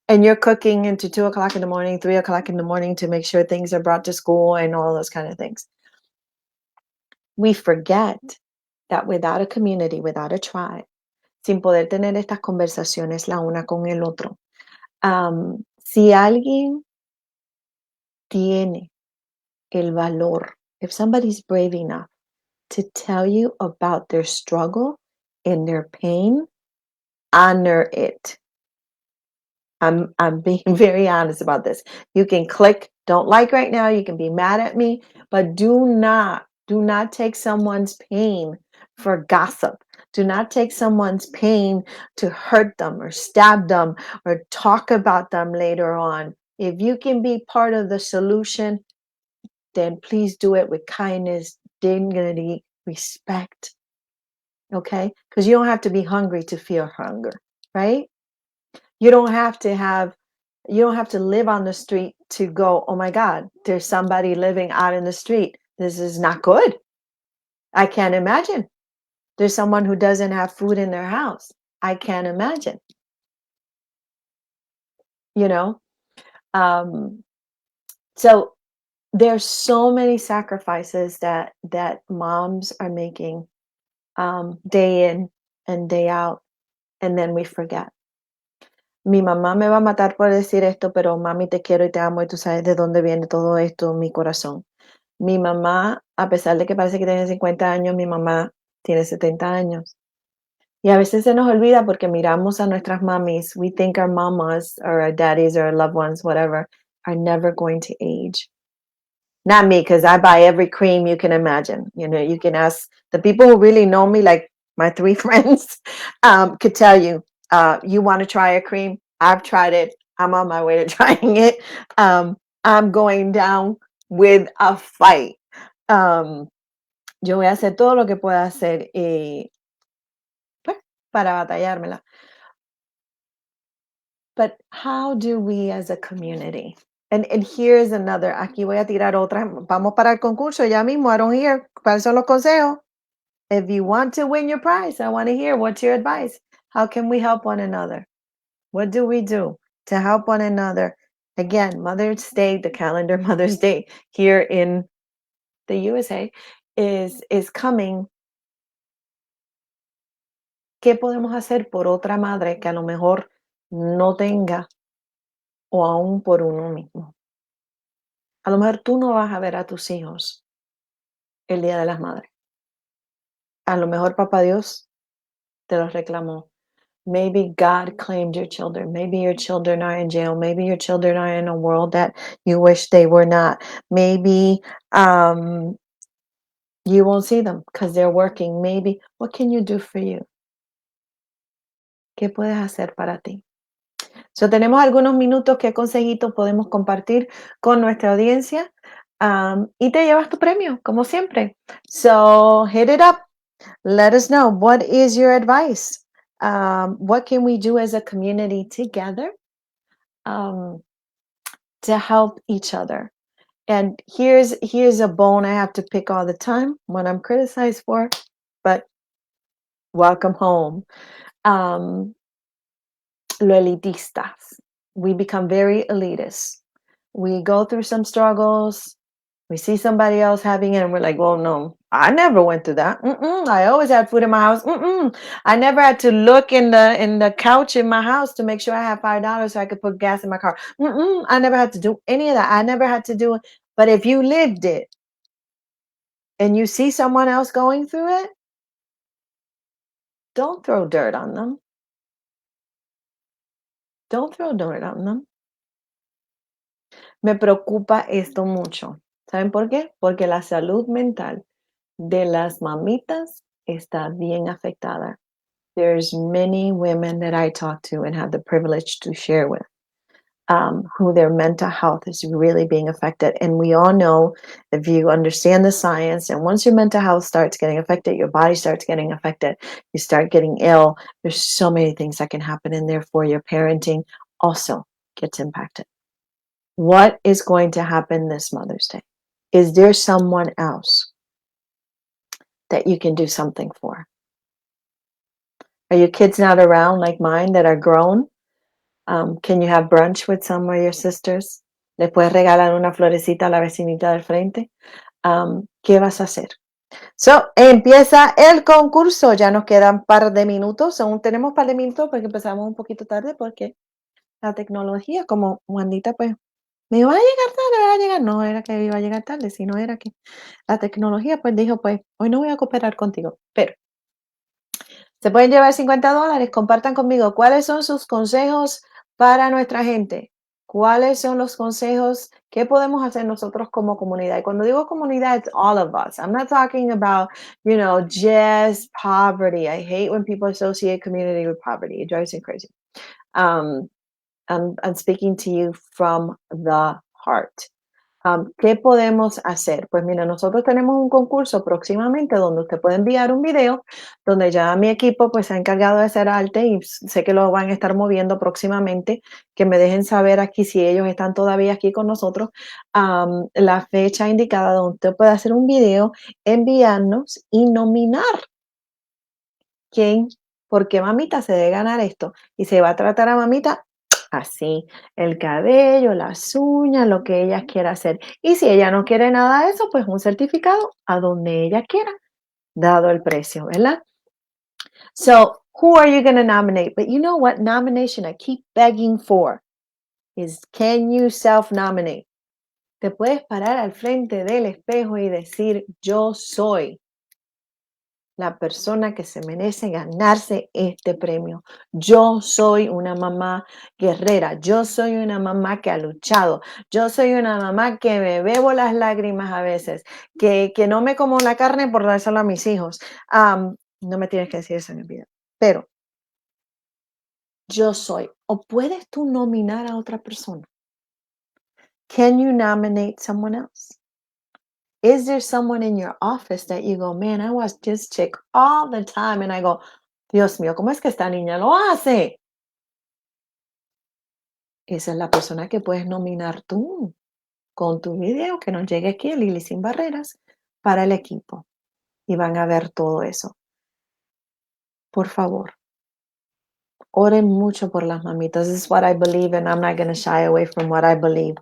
And you're cooking into 2 o'clock in the morning, 3 o'clock in the morning to make sure things are brought to school and all those kind of things. We forget that without a community, without a tribe, sin poder tener estas conversaciones la una con el otro, si alguien tiene el valor, if somebody's brave enough to tell you about their struggle and their pain, honor it. I'm being very honest about this. You can click don't like right now, you can be mad at me, but do not take someone's pain for gossip. Do not take someone's pain to hurt them or stab them or talk about them later on. If you can be part of the solution, then please do it with kindness, dignity, respect. okay? Because you don't have to be hungry to feel hunger, right? You don't have to have you don't have to live on the street to go, oh my God, there's somebody living out in the street. This is not good. I can't imagine. There's someone who doesn't have food in their house. I can't imagine, you know? Um, so there's so many sacrifices that moms are making day in and day out, and then we forget. Mi mamá me va a matar por decir esto, pero mami, te quiero y te amo y tú sabes de dónde viene todo esto en mi corazón. Mi mamá, a pesar de que parece que tiene 50 años, mi mamá tiene 70 años. Y a veces se nos olvida porque miramos a nuestras mamis. We think our mamas or our daddies or our loved ones, whatever, are never going to age. Not me, because I buy every cream you can imagine. You know, you can ask the people who really know me, like my three friends, could tell you, you want to try a cream? I've tried it. I'm on my way to trying it. I'm going down with a fight. Um, yo voy a hacer todo lo que pueda hacer pues, para batallármela. But how do we as a community? And here's another, aquí voy a tirar otra. Vamos para el concurso ya mismo. I don't hear. ¿Cuáles son los consejos? If you want to win your prize, I want to hear what's your advice. How can we help one another? What do we do to help one another? Again, Mother's Day, the calendar Mother's Day here in the USA is coming. ¿Qué podemos hacer por otra madre que a lo mejor no tenga o aún por uno mismo? A lo mejor tú no vas a ver a tus hijos el Día de las Madres. A lo mejor Papá Dios te los reclamó. Maybe God claimed your children. Maybe your children are in jail. Maybe your children are in a world that you wish they were not. Maybe you won't see them because they're working. Maybe, what can you do for you? ¿Qué puedes hacer para ti? So, tenemos algunos minutos. ¿Qué consejitos podemos compartir con nuestra audiencia? Y te llevas tu premio, como siempre. So, hit it up. Let us know. What is your advice? What can we do as a community together to help each other? And here's a bone I have to pick all the time when I'm criticized for, but welcome home. Lo elitistas. We become very elitist. We go through some struggles. We see somebody else having it, and we're like, well, no, I never went through that. I always had food in my house. I never had to look in the couch in my house to make sure I had $5 so I could put gas in my car. I never had to do any of that. I never had to do it. But if you lived it and you see someone else going through it, don't throw dirt on them. Don't throw dirt on them. Me preocupa esto mucho. ¿Saben por qué? Porque la salud mental de las mamitas está bien afectada. There's many women that I talk to and have the privilege to share with, who their mental health is really being affected. And we all know, if you understand the science, and once your mental health starts getting affected, your body starts getting affected, you start getting ill. There's so many things that can happen, and therefore your parenting also gets impacted. What is going to happen this Mother's Day? Is there someone else that you can do something for? Are your kids not around like mine that are grown? Can you have brunch with some of your sisters? ¿Le puedes regalar una florecita a la vecinita del frente? ¿Qué vas a hacer? So, empieza el concurso. Ya nos quedan un par de minutos. Aún tenemos un par de minutos porque empezamos un poquito tarde porque la tecnología, como Juanita, pues, me iba a llegar tarde, va a llegar. No era que iba a llegar tarde, sino era que la tecnología, pues, dijo, pues, hoy no voy a cooperar contigo. Pero se pueden llevar $50. Compartan conmigo cuáles son sus consejos para nuestra gente. ¿Cuáles son los consejos que podemos hacer nosotros como comunidad? Y cuando digo comunidad, it's all of us. I'm not talking about, just poverty. I hate when people associate community with poverty. It drives me crazy. I'm speaking to you from the heart. ¿Qué podemos hacer? Pues mira, nosotros tenemos un concurso próximamente donde usted puede enviar un video, donde ya mi equipo pues se ha encargado de hacer arte y sé que lo van a estar moviendo próximamente, que me dejen saber aquí si ellos están todavía aquí con nosotros, la fecha indicada donde usted puede hacer un video, enviarnos y nominar quién, por qué mamita se debe ganar esto. Y se va a tratar a mamita así, el cabello, las uñas, lo que ella quiera hacer. Y si ella no quiere nada de eso, pues un certificado a donde ella quiera, dado el precio, ¿verdad? So, who are you going to nominate? But you know what nomination I keep begging for is, can you self-nominate? Te puedes parar al frente del espejo y decir, yo soy la persona que se merece ganarse este premio. Yo soy una mamá guerrera, yo soy una mamá que ha luchado, yo soy una mamá que me bebo las lágrimas a veces, que no me como la carne por dárselo a mis hijos. No me tienes que decir eso en el video, pero yo soy. ¿O puedes tú nominar a otra persona? Can you nominate someone else? Is there someone in your office that you go, man, I watch this chick all the time, and I go, Dios mío, ¿cómo es que esta niña lo hace? Esa es la persona que puedes nominar tú con tu video que nos llegue aquí a Lili Sin Barreras para el equipo. Y van a ver todo eso. Por favor, oren mucho por las mamitas. This is what I believe, and I'm not going to shy away from what I believe.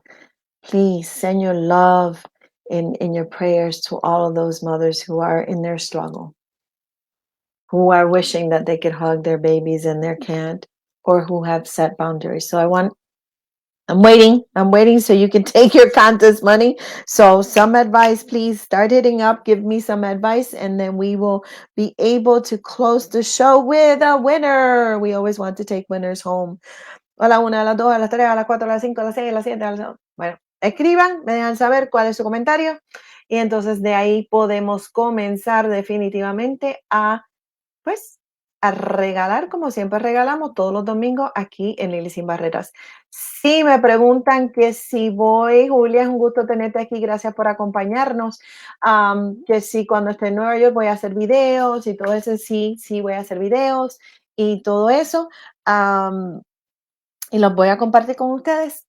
Please send your love in your prayers to all of those mothers who are in their struggle, who are wishing that they could hug their babies and they can't, or who have set boundaries. So I'm waiting so you can take your contest money. So some advice, please start hitting up, give me some advice, and then we will be able to close the show with a winner. We always want to take winners home. A la 1, a las 2, a las 3, a las 4, a las 5, a las 6, a las 7, a las... Bueno, escriban, me dejan saber cuál es su comentario y entonces de ahí podemos comenzar definitivamente pues, a regalar como siempre regalamos todos los domingos aquí en Lili Sin Barreras. Si me preguntan que si voy, Julia, es un gusto tenerte aquí, gracias por acompañarnos. Que si cuando esté en Nueva York voy a hacer videos y todo eso, sí, voy a hacer videos y todo eso. Y los voy a compartir con ustedes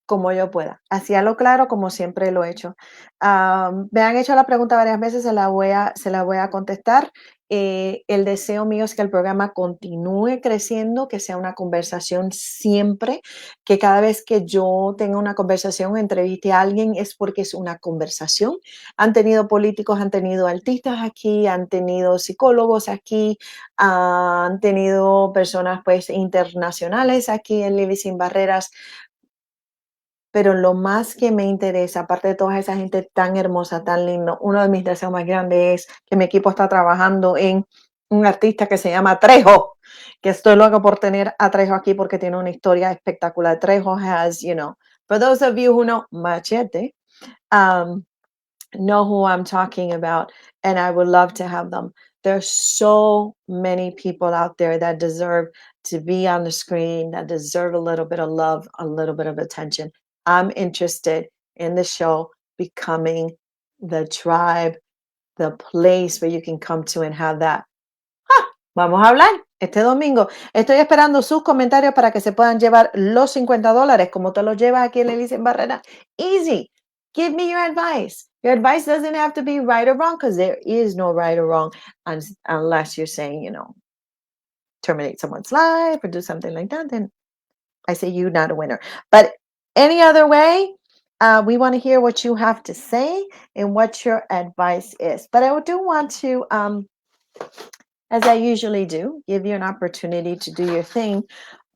como yo pueda, así a lo claro como siempre lo he hecho. Me han hecho la pregunta varias veces, se la voy a contestar. El deseo mío es que el programa continúe creciendo, que sea una conversación siempre, que cada vez que yo tenga una conversación o entreviste a alguien es porque es una conversación. Han tenido políticos, han tenido artistas aquí, han tenido psicólogos aquí, han tenido personas pues internacionales aquí en Lili Sin Barreras. Pero lo más que me interesa, aparte de toda esa gente tan hermosa, tan lindo, uno de mis deseos más grandes es que mi equipo está trabajando en un artista que se llama Trejo, que estoy loca por tener a Trejo aquí porque tiene una historia espectacular. Trejo has, for those of you who know Machete, um, know who I'm talking about, and I would love to have them. There's so many people out there that deserve to be on the screen, that deserve a little bit of love, a little bit of attention. I'm interested in the show becoming the tribe, the place where you can come to and have that. Vamos a hablar este domingo. Estoy esperando sus comentarios para que se puedan llevar los $50, como te los llevas aquí en Elise en Barrera. Easy. Give me your advice. Your advice doesn't have to be right or wrong because there is no right or wrong unless you're saying, terminate someone's life or do something like that. Then I say you're not a winner. But any other way, we want to hear what you have to say and what your advice is. But I do want to, as I usually do, give you an opportunity to do your thing,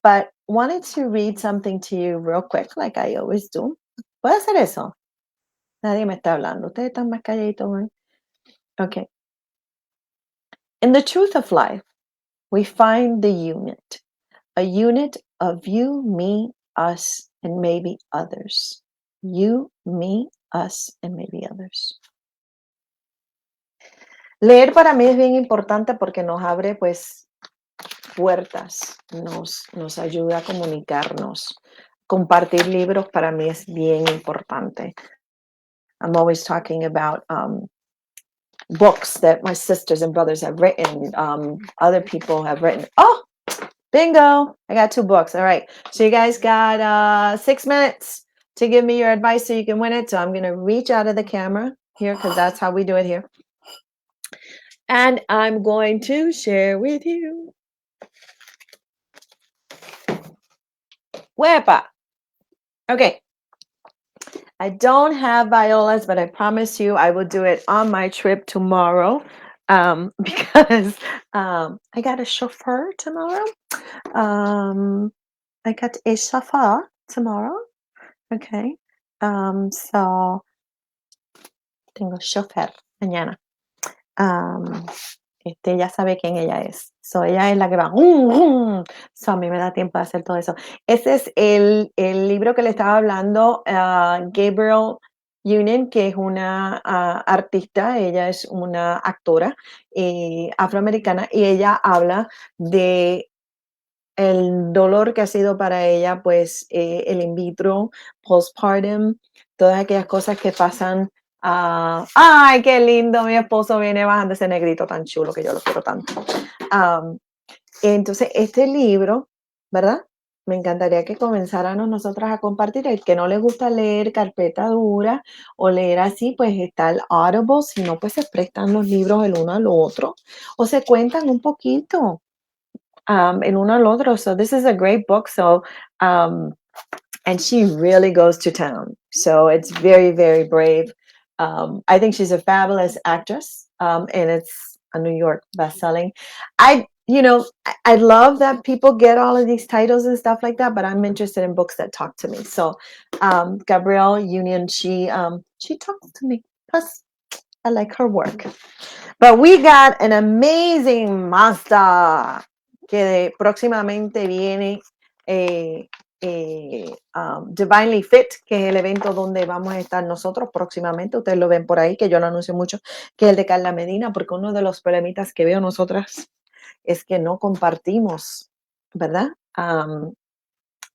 but wanted to read something to you real quick, like I always do. ¿Puedo hacer eso? Nadie me está hablando. Ustedes están más calladitos hoy. Okay. In the truth of life, we find the unit, a unit of you, me, us, and maybe others. You, me, us, and maybe others. Leer para mí es bien importante porque nos abre, pues, puertas, nos ayuda a comunicarnos compartir libros para mí es bien importante. I'm always talking about books that my sisters and brothers have written, other people have written. Oh, bingo! I got 2 books. All right. So you guys got 6 minutes to give me your advice so you can win it. So I'm going to reach out of the camera here because that's how we do it here. And I'm going to share with you. Wepa. Okay. I don't have violas, but I promise you I will do it on my trip tomorrow because I got a chauffeur tomorrow. I got a chauffeur tomorrow. Okay. So tengo chauffeur mañana. Ya sabe quién ella es. So, ella es la que va. So, a mí me da tiempo de hacer todo eso. Ese es el libro que le estaba hablando, Gabriel Union, que es una artista, ella es una actora afroamericana y ella habla de el dolor que ha sido para ella, pues, el in vitro, postpartum, todas aquellas cosas que pasan. ¡Ay, qué lindo! Mi esposo viene bajando ese negrito tan chulo que yo lo quiero tanto. Entonces, este libro, ¿verdad? Me encantaría que comenzáramos nosotras a compartir. El que no le gusta leer carpeta dura o leer así, pues está el Audible. Si no, pues se prestan los libros el uno al otro o se cuentan un poquito el uno al otro. So this is a great book. So, and she really goes to town. So it's very, very brave. I think she's a fabulous actress, and it's a New York bestselling. I love that people get all of these titles and stuff like that, but I'm interested in books that talk to me. So, Gabrielle Union, she talks to me. Plus, I like her work. But we got an amazing master que próximamente viene. Divinely Fit, que es el evento donde vamos a estar nosotros próximamente. Ustedes lo ven por ahí, que yo lo anuncio mucho, que es el de Carla Medina, porque uno de los problemitas que veo nosotras es que no compartimos, ¿verdad?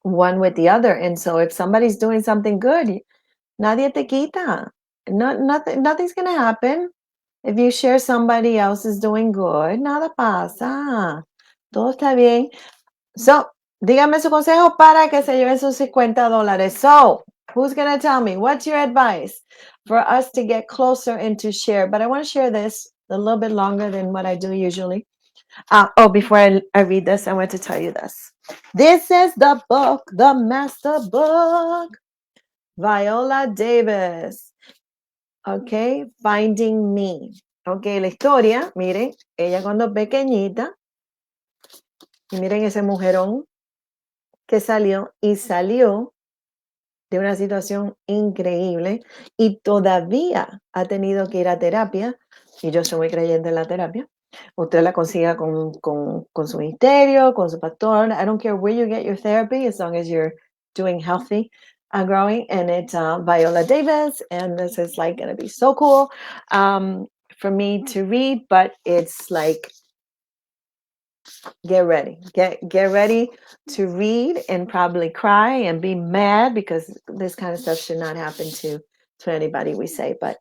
One with the other. And so if somebody's doing something good, nadie te quita. Nothing's going to happen. If you share somebody else is doing good, nada pasa. Todo está bien. So, dígame su consejo para que se lleven sus $50. So, who's going to tell me? What's your advice for us to get closer and to share? But I want to share this a little bit longer than what I do usually. Before I read this, I want to tell you this. This is the book, the master book. Viola Davis. Okay, Finding Me. Okay, la historia, miren, ella cuando pequeñita, y miren ese mujerón que salió de una situación increíble y todavía ha tenido que ir a terapia, y yo soy muy creyente en la terapia. Usted la consiga con su ministerio, con su pastor. I don't care where you get your therapy as long as you're doing healthy and growing. And it's Viola Davis, and this is like going to be so cool for me to read, but it's like, get ready to read and probably cry and be mad because this kind of stuff should not happen to anybody, we say, but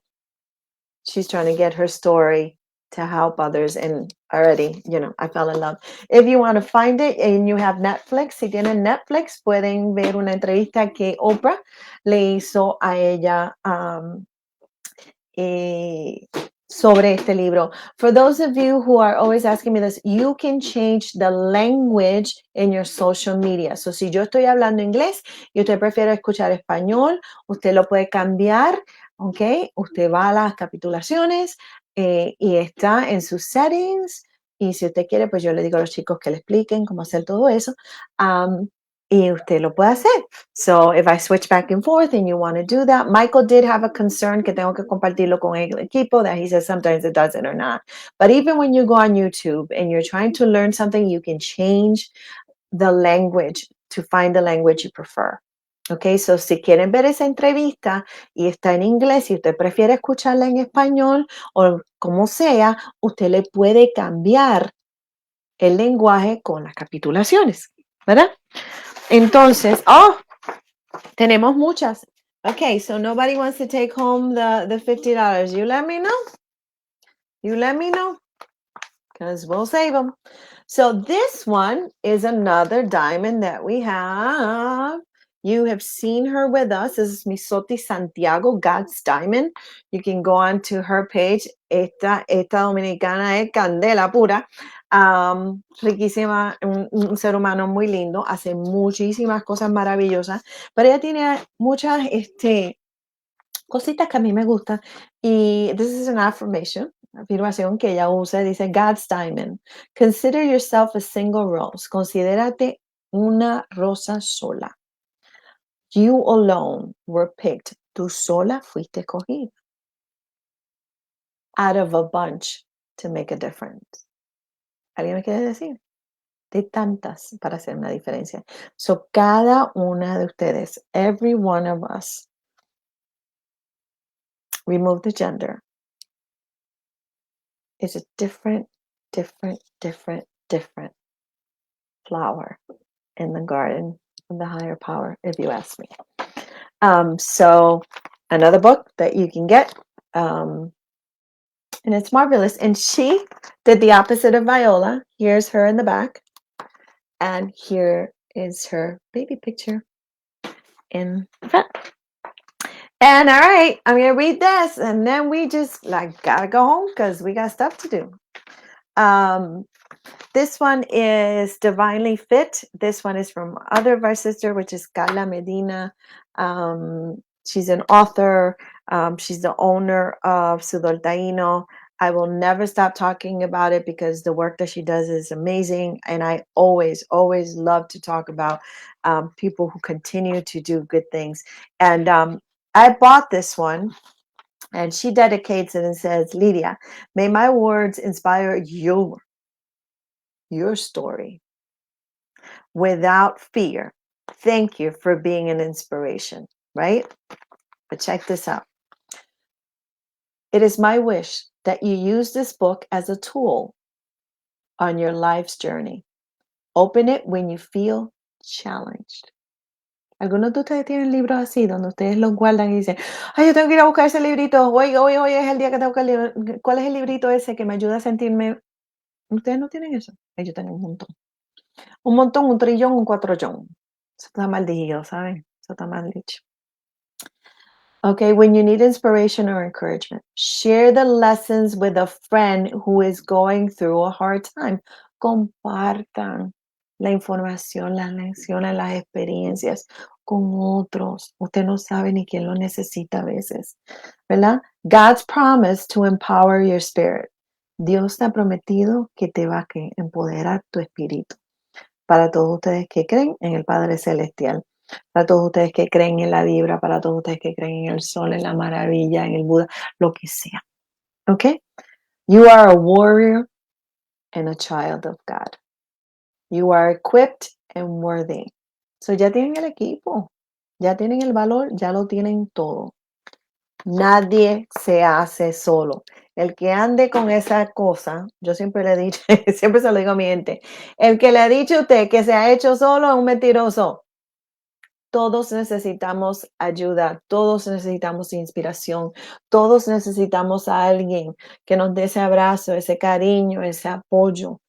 she's trying to get her story to help others, and already, I fell in love. If you want to find it and you have Netflix, si tienen Netflix, pueden ver una entrevista que Oprah le hizo a ella sobre este libro. For those of you who are always asking me this, you can change the language in your social media. So, si yo estoy hablando inglés y usted prefiere escuchar español, usted lo puede cambiar, ¿ok? Usted va a las capitulaciones y está en sus settings. Y si usted quiere, pues yo le digo a los chicos que le expliquen cómo hacer todo eso. Y usted lo puede hacer. So, if I switch back and forth and you want to do that, Michael did have a concern que tengo que compartirlo con el equipo, that he says sometimes it doesn't or not. But even when you go on YouTube and you're trying to learn something, you can change the language to find the language you prefer. Okay, so si quieren ver esa entrevista y está en inglés y usted prefiere escucharla en español o como sea, usted le puede cambiar el lenguaje con las capitulaciones, ¿verdad? Entonces, Tenemos muchas. Okay, so nobody wants to take home the $50. You let me know. You let me know, because we'll save them. So this one is another diamond that we have. You have seen her with us. This is Misoti Santiago, God's Diamond. You can go on to her page. Esta dominicana es candela pura. Riquísima, un ser humano muy lindo. Hace muchísimas cosas maravillosas. Pero ella tiene muchas cositas que a mí me gustan. Y this is an affirmation, afirmación que ella usa. Dice, God's Diamond. Consider yourself a single rose. Considérate una rosa sola. You alone were picked. Tú sola fuiste escogida. Out of a bunch to make a difference. ¿Alguien me quiere decir? De tantas para hacer una diferencia. So, cada una de ustedes, every one of us, remove the gender, is a different flower in the garden of the higher power, if you ask me. So another book that you can get, and it's marvelous. And she did the opposite of Viola. Here's her in the back, and here is her baby picture in the front. And all right, I'm gonna read this, and then we just gotta go home because we got stuff to do. This one is Divinely Fit. This one is from other of our sister, which is Carla Medina. She's an author. She's the owner of Sudor Taino. I will never stop talking about it because the work that she does is amazing. And I always love to talk about people who continue to do good things. And I bought this one. And she dedicates it and says, Lydia, may my words inspire your story without fear. Thank you for being an inspiration, right? But check this out. It is my wish that you use this book as a tool on your life's journey. Open it when you feel challenged. Algunos de ustedes tienen libros así, donde ustedes los guardan y dicen, ay, yo tengo que ir a buscar ese librito, hoy es el día que tengo que leer. ¿Cuál es el librito ese que me ayuda a sentirme? Ustedes no tienen eso. Yo tengo un montón. Un montón, un trillón, un cuatrollón. Eso está mal dicho, ¿saben? Eso está mal dicho. Okay, when you need inspiration or encouragement, share the lessons with a friend who is going through a hard time. Compartan la información, las lecciones, las experiencias con otros. Usted no sabe ni quién lo necesita a veces, ¿verdad? God's promise to empower your spirit. Dios te ha prometido que te va a empoderar tu espíritu. Para todos ustedes que creen en el Padre Celestial, para todos ustedes que creen en la vibra, para todos ustedes que creen en el sol, en la maravilla, en el Buda, lo que sea. ¿Ok? You are a warrior and a child of God. You are equipped and worthy. So ya tienen el equipo, ya tienen el valor, ya lo tienen todo. Nadie se hace solo. El que ande con esa cosa, yo siempre le he dicho, siempre se lo digo a mi gente, el que le ha dicho a usted que se ha hecho solo es un mentiroso. Todos necesitamos ayuda, todos necesitamos inspiración, todos necesitamos a alguien que nos dé ese abrazo, ese cariño, ese apoyo.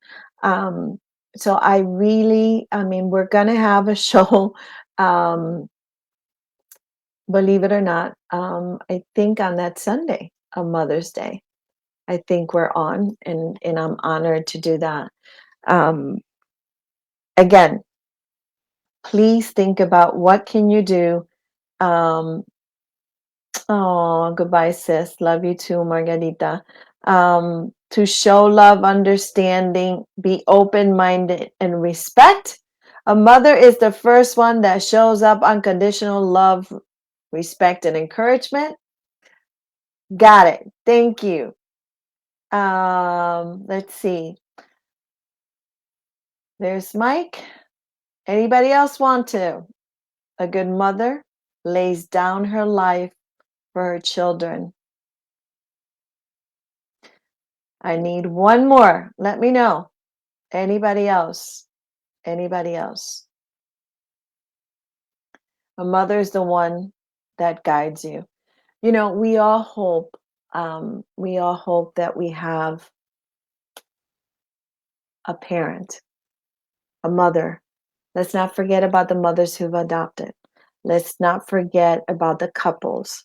So I mean, we're going to have a show, believe it or not, I think on that Sunday of Mother's Day. I think we're on, and I'm honored to do that. Again, please think about what can you do. Oh, goodbye, sis. Love you too, Margarita. To show love, understanding, be open-minded, and respect. A mother is the first one that shows up unconditional love, respect, and encouragement. Got it. Thank you. Let's see. There's Mike. Anybody else want to? A good mother lays down her life for her children. I need one more. Let me know. Anybody else? Anybody else? A mother is the one that guides you. You know, we all hope that we have a parent, a mother. Let's not forget about the mothers who've adopted. Let's not forget about the couples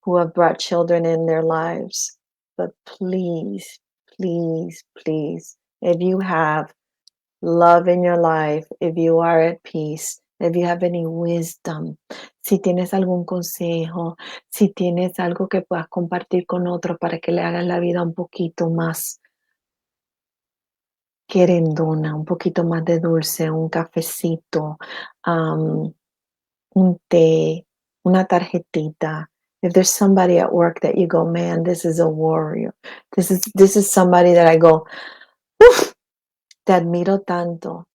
who have brought children in their lives. But please, please, please, if you have love in your life, if you are at peace, if you have any wisdom, si tienes algún consejo, si tienes algo que puedas compartir con otro para que le hagas la vida un poquito más querendona, un poquito más de dulce, un cafecito, um, un té, una tarjetita. If there's somebody at work that you go, man, this is a warrior. This is somebody that I go, "Uf, te admiro tanto."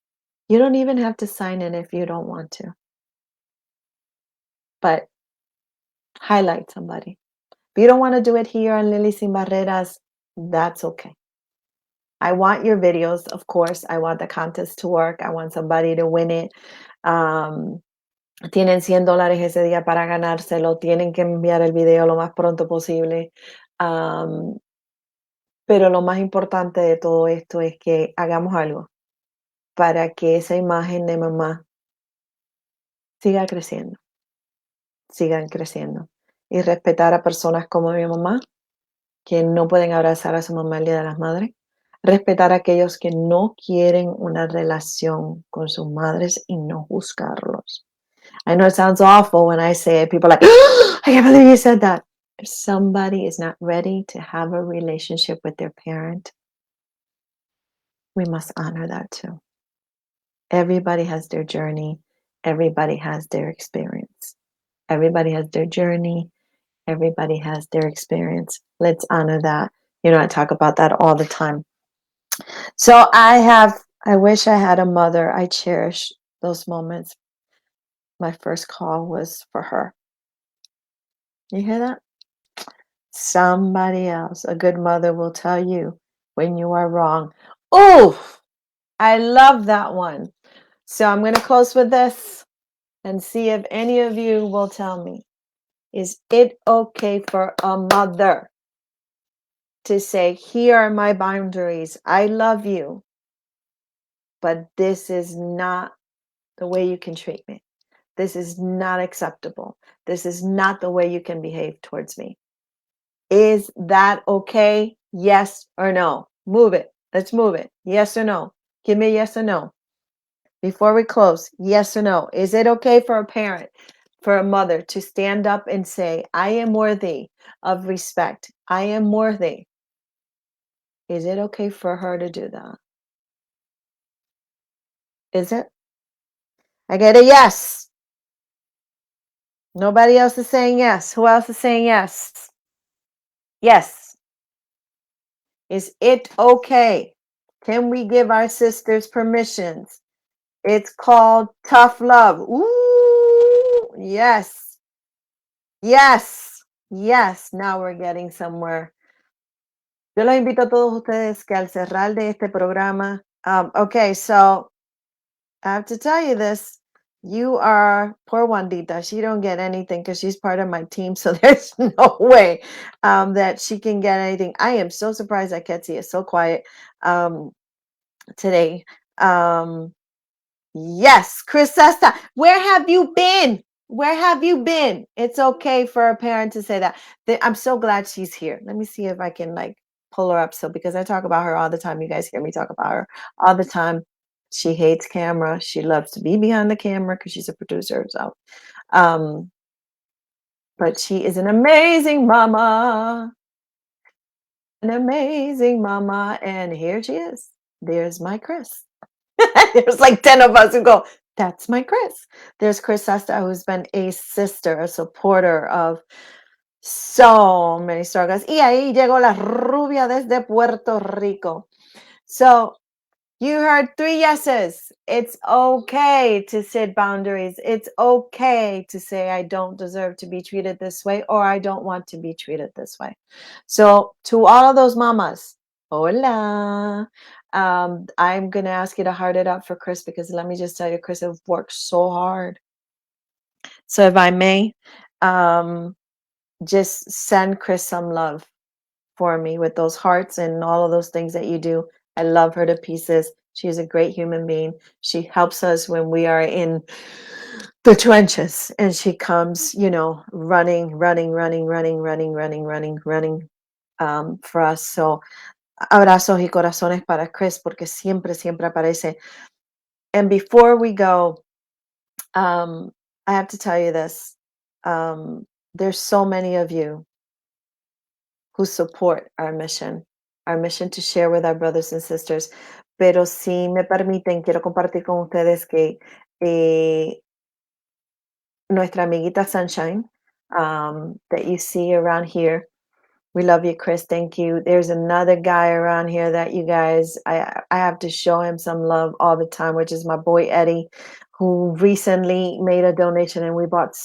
You don't even have to sign in if you don't want to, but highlight somebody. If you don't want to do it here on Lily Sin Barreras, that's okay. I want your videos, of course. I want the contest to work. I want somebody to win it. Tienen $100 ese día para ganárselo. Tienen que enviar el video lo más pronto posible. Pero lo más importante de todo esto es que hagamos algo para que esa imagen de mamá siga creciendo, sigan creciendo. Y respetar a personas como mi mamá, que no pueden abrazar a su mamá el Día de las Madres. Respetar a aquellos que no quieren una relación con sus madres y no juzgarlos. I know it sounds awful when I say it. People are like, "Oh, I can't believe you said that." If somebody is not ready to have a relationship with their parent, we must honor that too. Everybody has their journey. Everybody has their experience. Everybody has their journey. Everybody has their experience. Let's honor that. You know, I talk about that all the time. So I wish I had a mother. I cherish those moments. My first call was for her. You hear that? Somebody else. A good mother will tell you when you are wrong. Oh, I love that one. So I'm going to close with this and see if any of you will tell me, is it okay for a mother to say, here are my boundaries. I love you, but this is not the way you can treat me. This is not acceptable. This is not the way you can behave towards me. Is that okay? Yes or no? Move it. Let's move it. Yes or no? Give me a yes or no. Before we close, yes or no? Is it okay for a parent, for a mother to stand up and say, I am worthy of respect. I am worthy. Is it okay for her to do that? Is it? I get a yes. Nobody else is saying yes. Who else is saying yes? Yes. Is it okay? Can we give our sisters permissions? It's called tough love. Ooh, yes. Yes. Yes. Now we're getting somewhere. Yo los invito a todos ustedes que al cerrar de este programa, okay, so I have to tell you this. You are poor Wandita. She don't get anything because she's part of my team. So there's no way that she can get anything. I am so surprised that Ketsi is so quiet today. Yes, Chris Sesta, where have you been? Where have you been? It's okay for a parent to say that. I'm so glad she's here. Let me see if I can like pull her up. So because I talk about her all the time, you guys hear me talk about her all the time. She hates camera. She loves to be behind the camera because she's a producer herself. But she is an amazing mama. An amazing mama. And here she is. There's my Chris. There's like 10 of us who go, that's my Chris. There's Chris Sesta, who's been a sister, a supporter of so many struggles. Y ahí llegó la rubia desde Puerto Rico. So you heard 3 yeses. It's okay to set boundaries. It's okay to say, I don't deserve to be treated this way, or I don't want to be treated this way. So to all of those mamas, hola. I'm going to ask you to heart it up for Chris, because let me just tell you, Chris has worked so hard So if I may, just send Chris some love for me with those hearts and all of those things that you do. I love her to pieces. She's a great human being. She helps us when we are in the trenches, and she comes, running for us. So abrazos y corazones para Chris, porque siempre, siempre aparece. And before we go, I have to tell you this. There's so many of you who support our mission to share with our brothers and sisters. Pero si me permiten, quiero compartir con ustedes que nuestra amiguita Sunshine, that you see around here, we love you, Chris. Thank you. There's another guy around here that you guys, I have to show him some love all the time, which is my boy Eddie, who recently made a donation, and we bought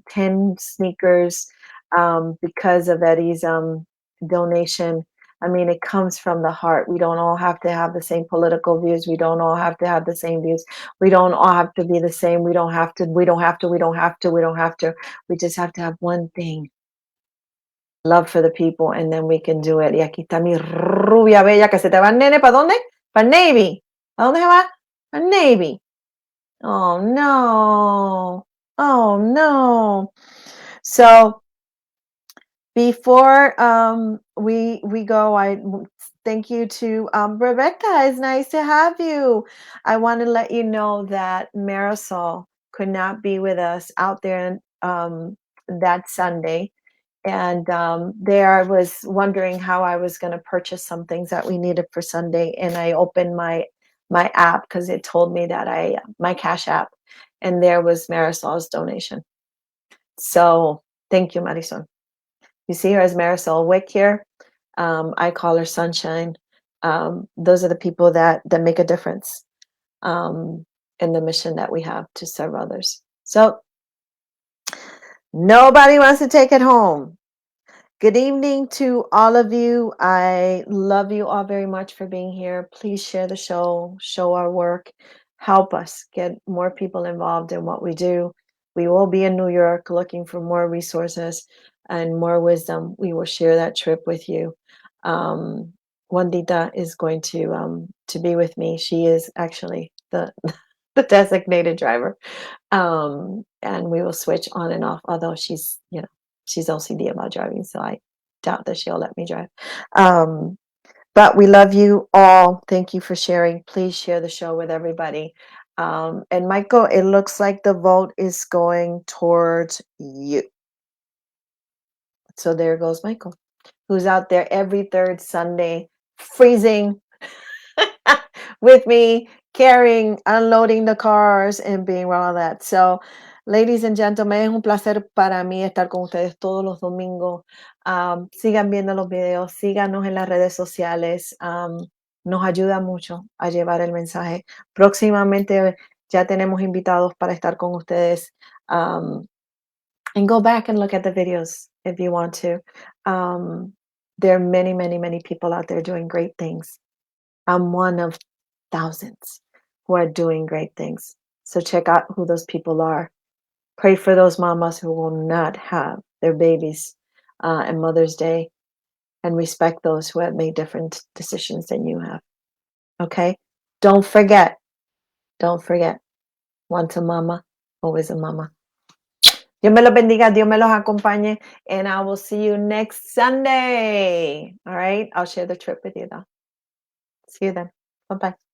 10 sneakers because of Eddie's donation. I mean, it comes from the heart. We don't all have to have the same political views. We don't all have to have the same views. We don't all have to be the same. We don't have to. We don't have to. We don't have to. We don't have to. We just have to have one thing: love for the people, and then we can do it. Y aquí está mi rubia bella, que se te va el nene. ¿Para dónde? Para Navy. ¿A dónde se va? Para Navy. Oh no. Oh no. So before we go, I thank you to Rebecca. It's nice to have you. I want to let you know that Marisol could not be with us out there that Sunday. And there I was wondering how I was going to purchase some things that we needed for Sunday, and I opened my app because it told me that my Cash App, and there was Marisol's donation. So thank you, Marisol. You see her as Marisol Wick here. I call her Sunshine. Those are the people that make a difference in the mission that we have to serve others. So nobody wants to take it home. Good evening to all of you. I love you all very much for being here. Please share the show our work, help us get more people involved in what we do. We will be in New York looking for more resources and more wisdom. We will share that trip with you. Wandita is going to be with me. She is actually the the designated driver. And we will switch on and off, although she's OCD about driving, so I doubt that she'll let me drive. But we love you all. Thank you for sharing. Please share the show with everybody. And Michael, it looks like the vote is going towards you. So there goes Michael, who's out there every third Sunday, freezing with me, carrying, unloading the cars, and being all that. So, ladies and gentlemen, es un placer para mí estar con ustedes todos los domingos. Sigan viendo los videos, síganos en las redes sociales. Nos ayuda mucho a llevar el mensaje. Próximamente ya tenemos invitados para estar con ustedes. And go back and look at the videos if you want to. There are many, many, many people out there doing great things. I'm one of thousands who are doing great things. So check out who those people are. Pray for those mamas who will not have their babies on Mother's Day, and respect those who have made different decisions than you have. Okay? Don't forget. Once a mama, always a mama. Dios me los bendiga, Dios me los acompañe, and I will see you next Sunday. All right? I'll share the trip with you though. See you then. Bye-bye.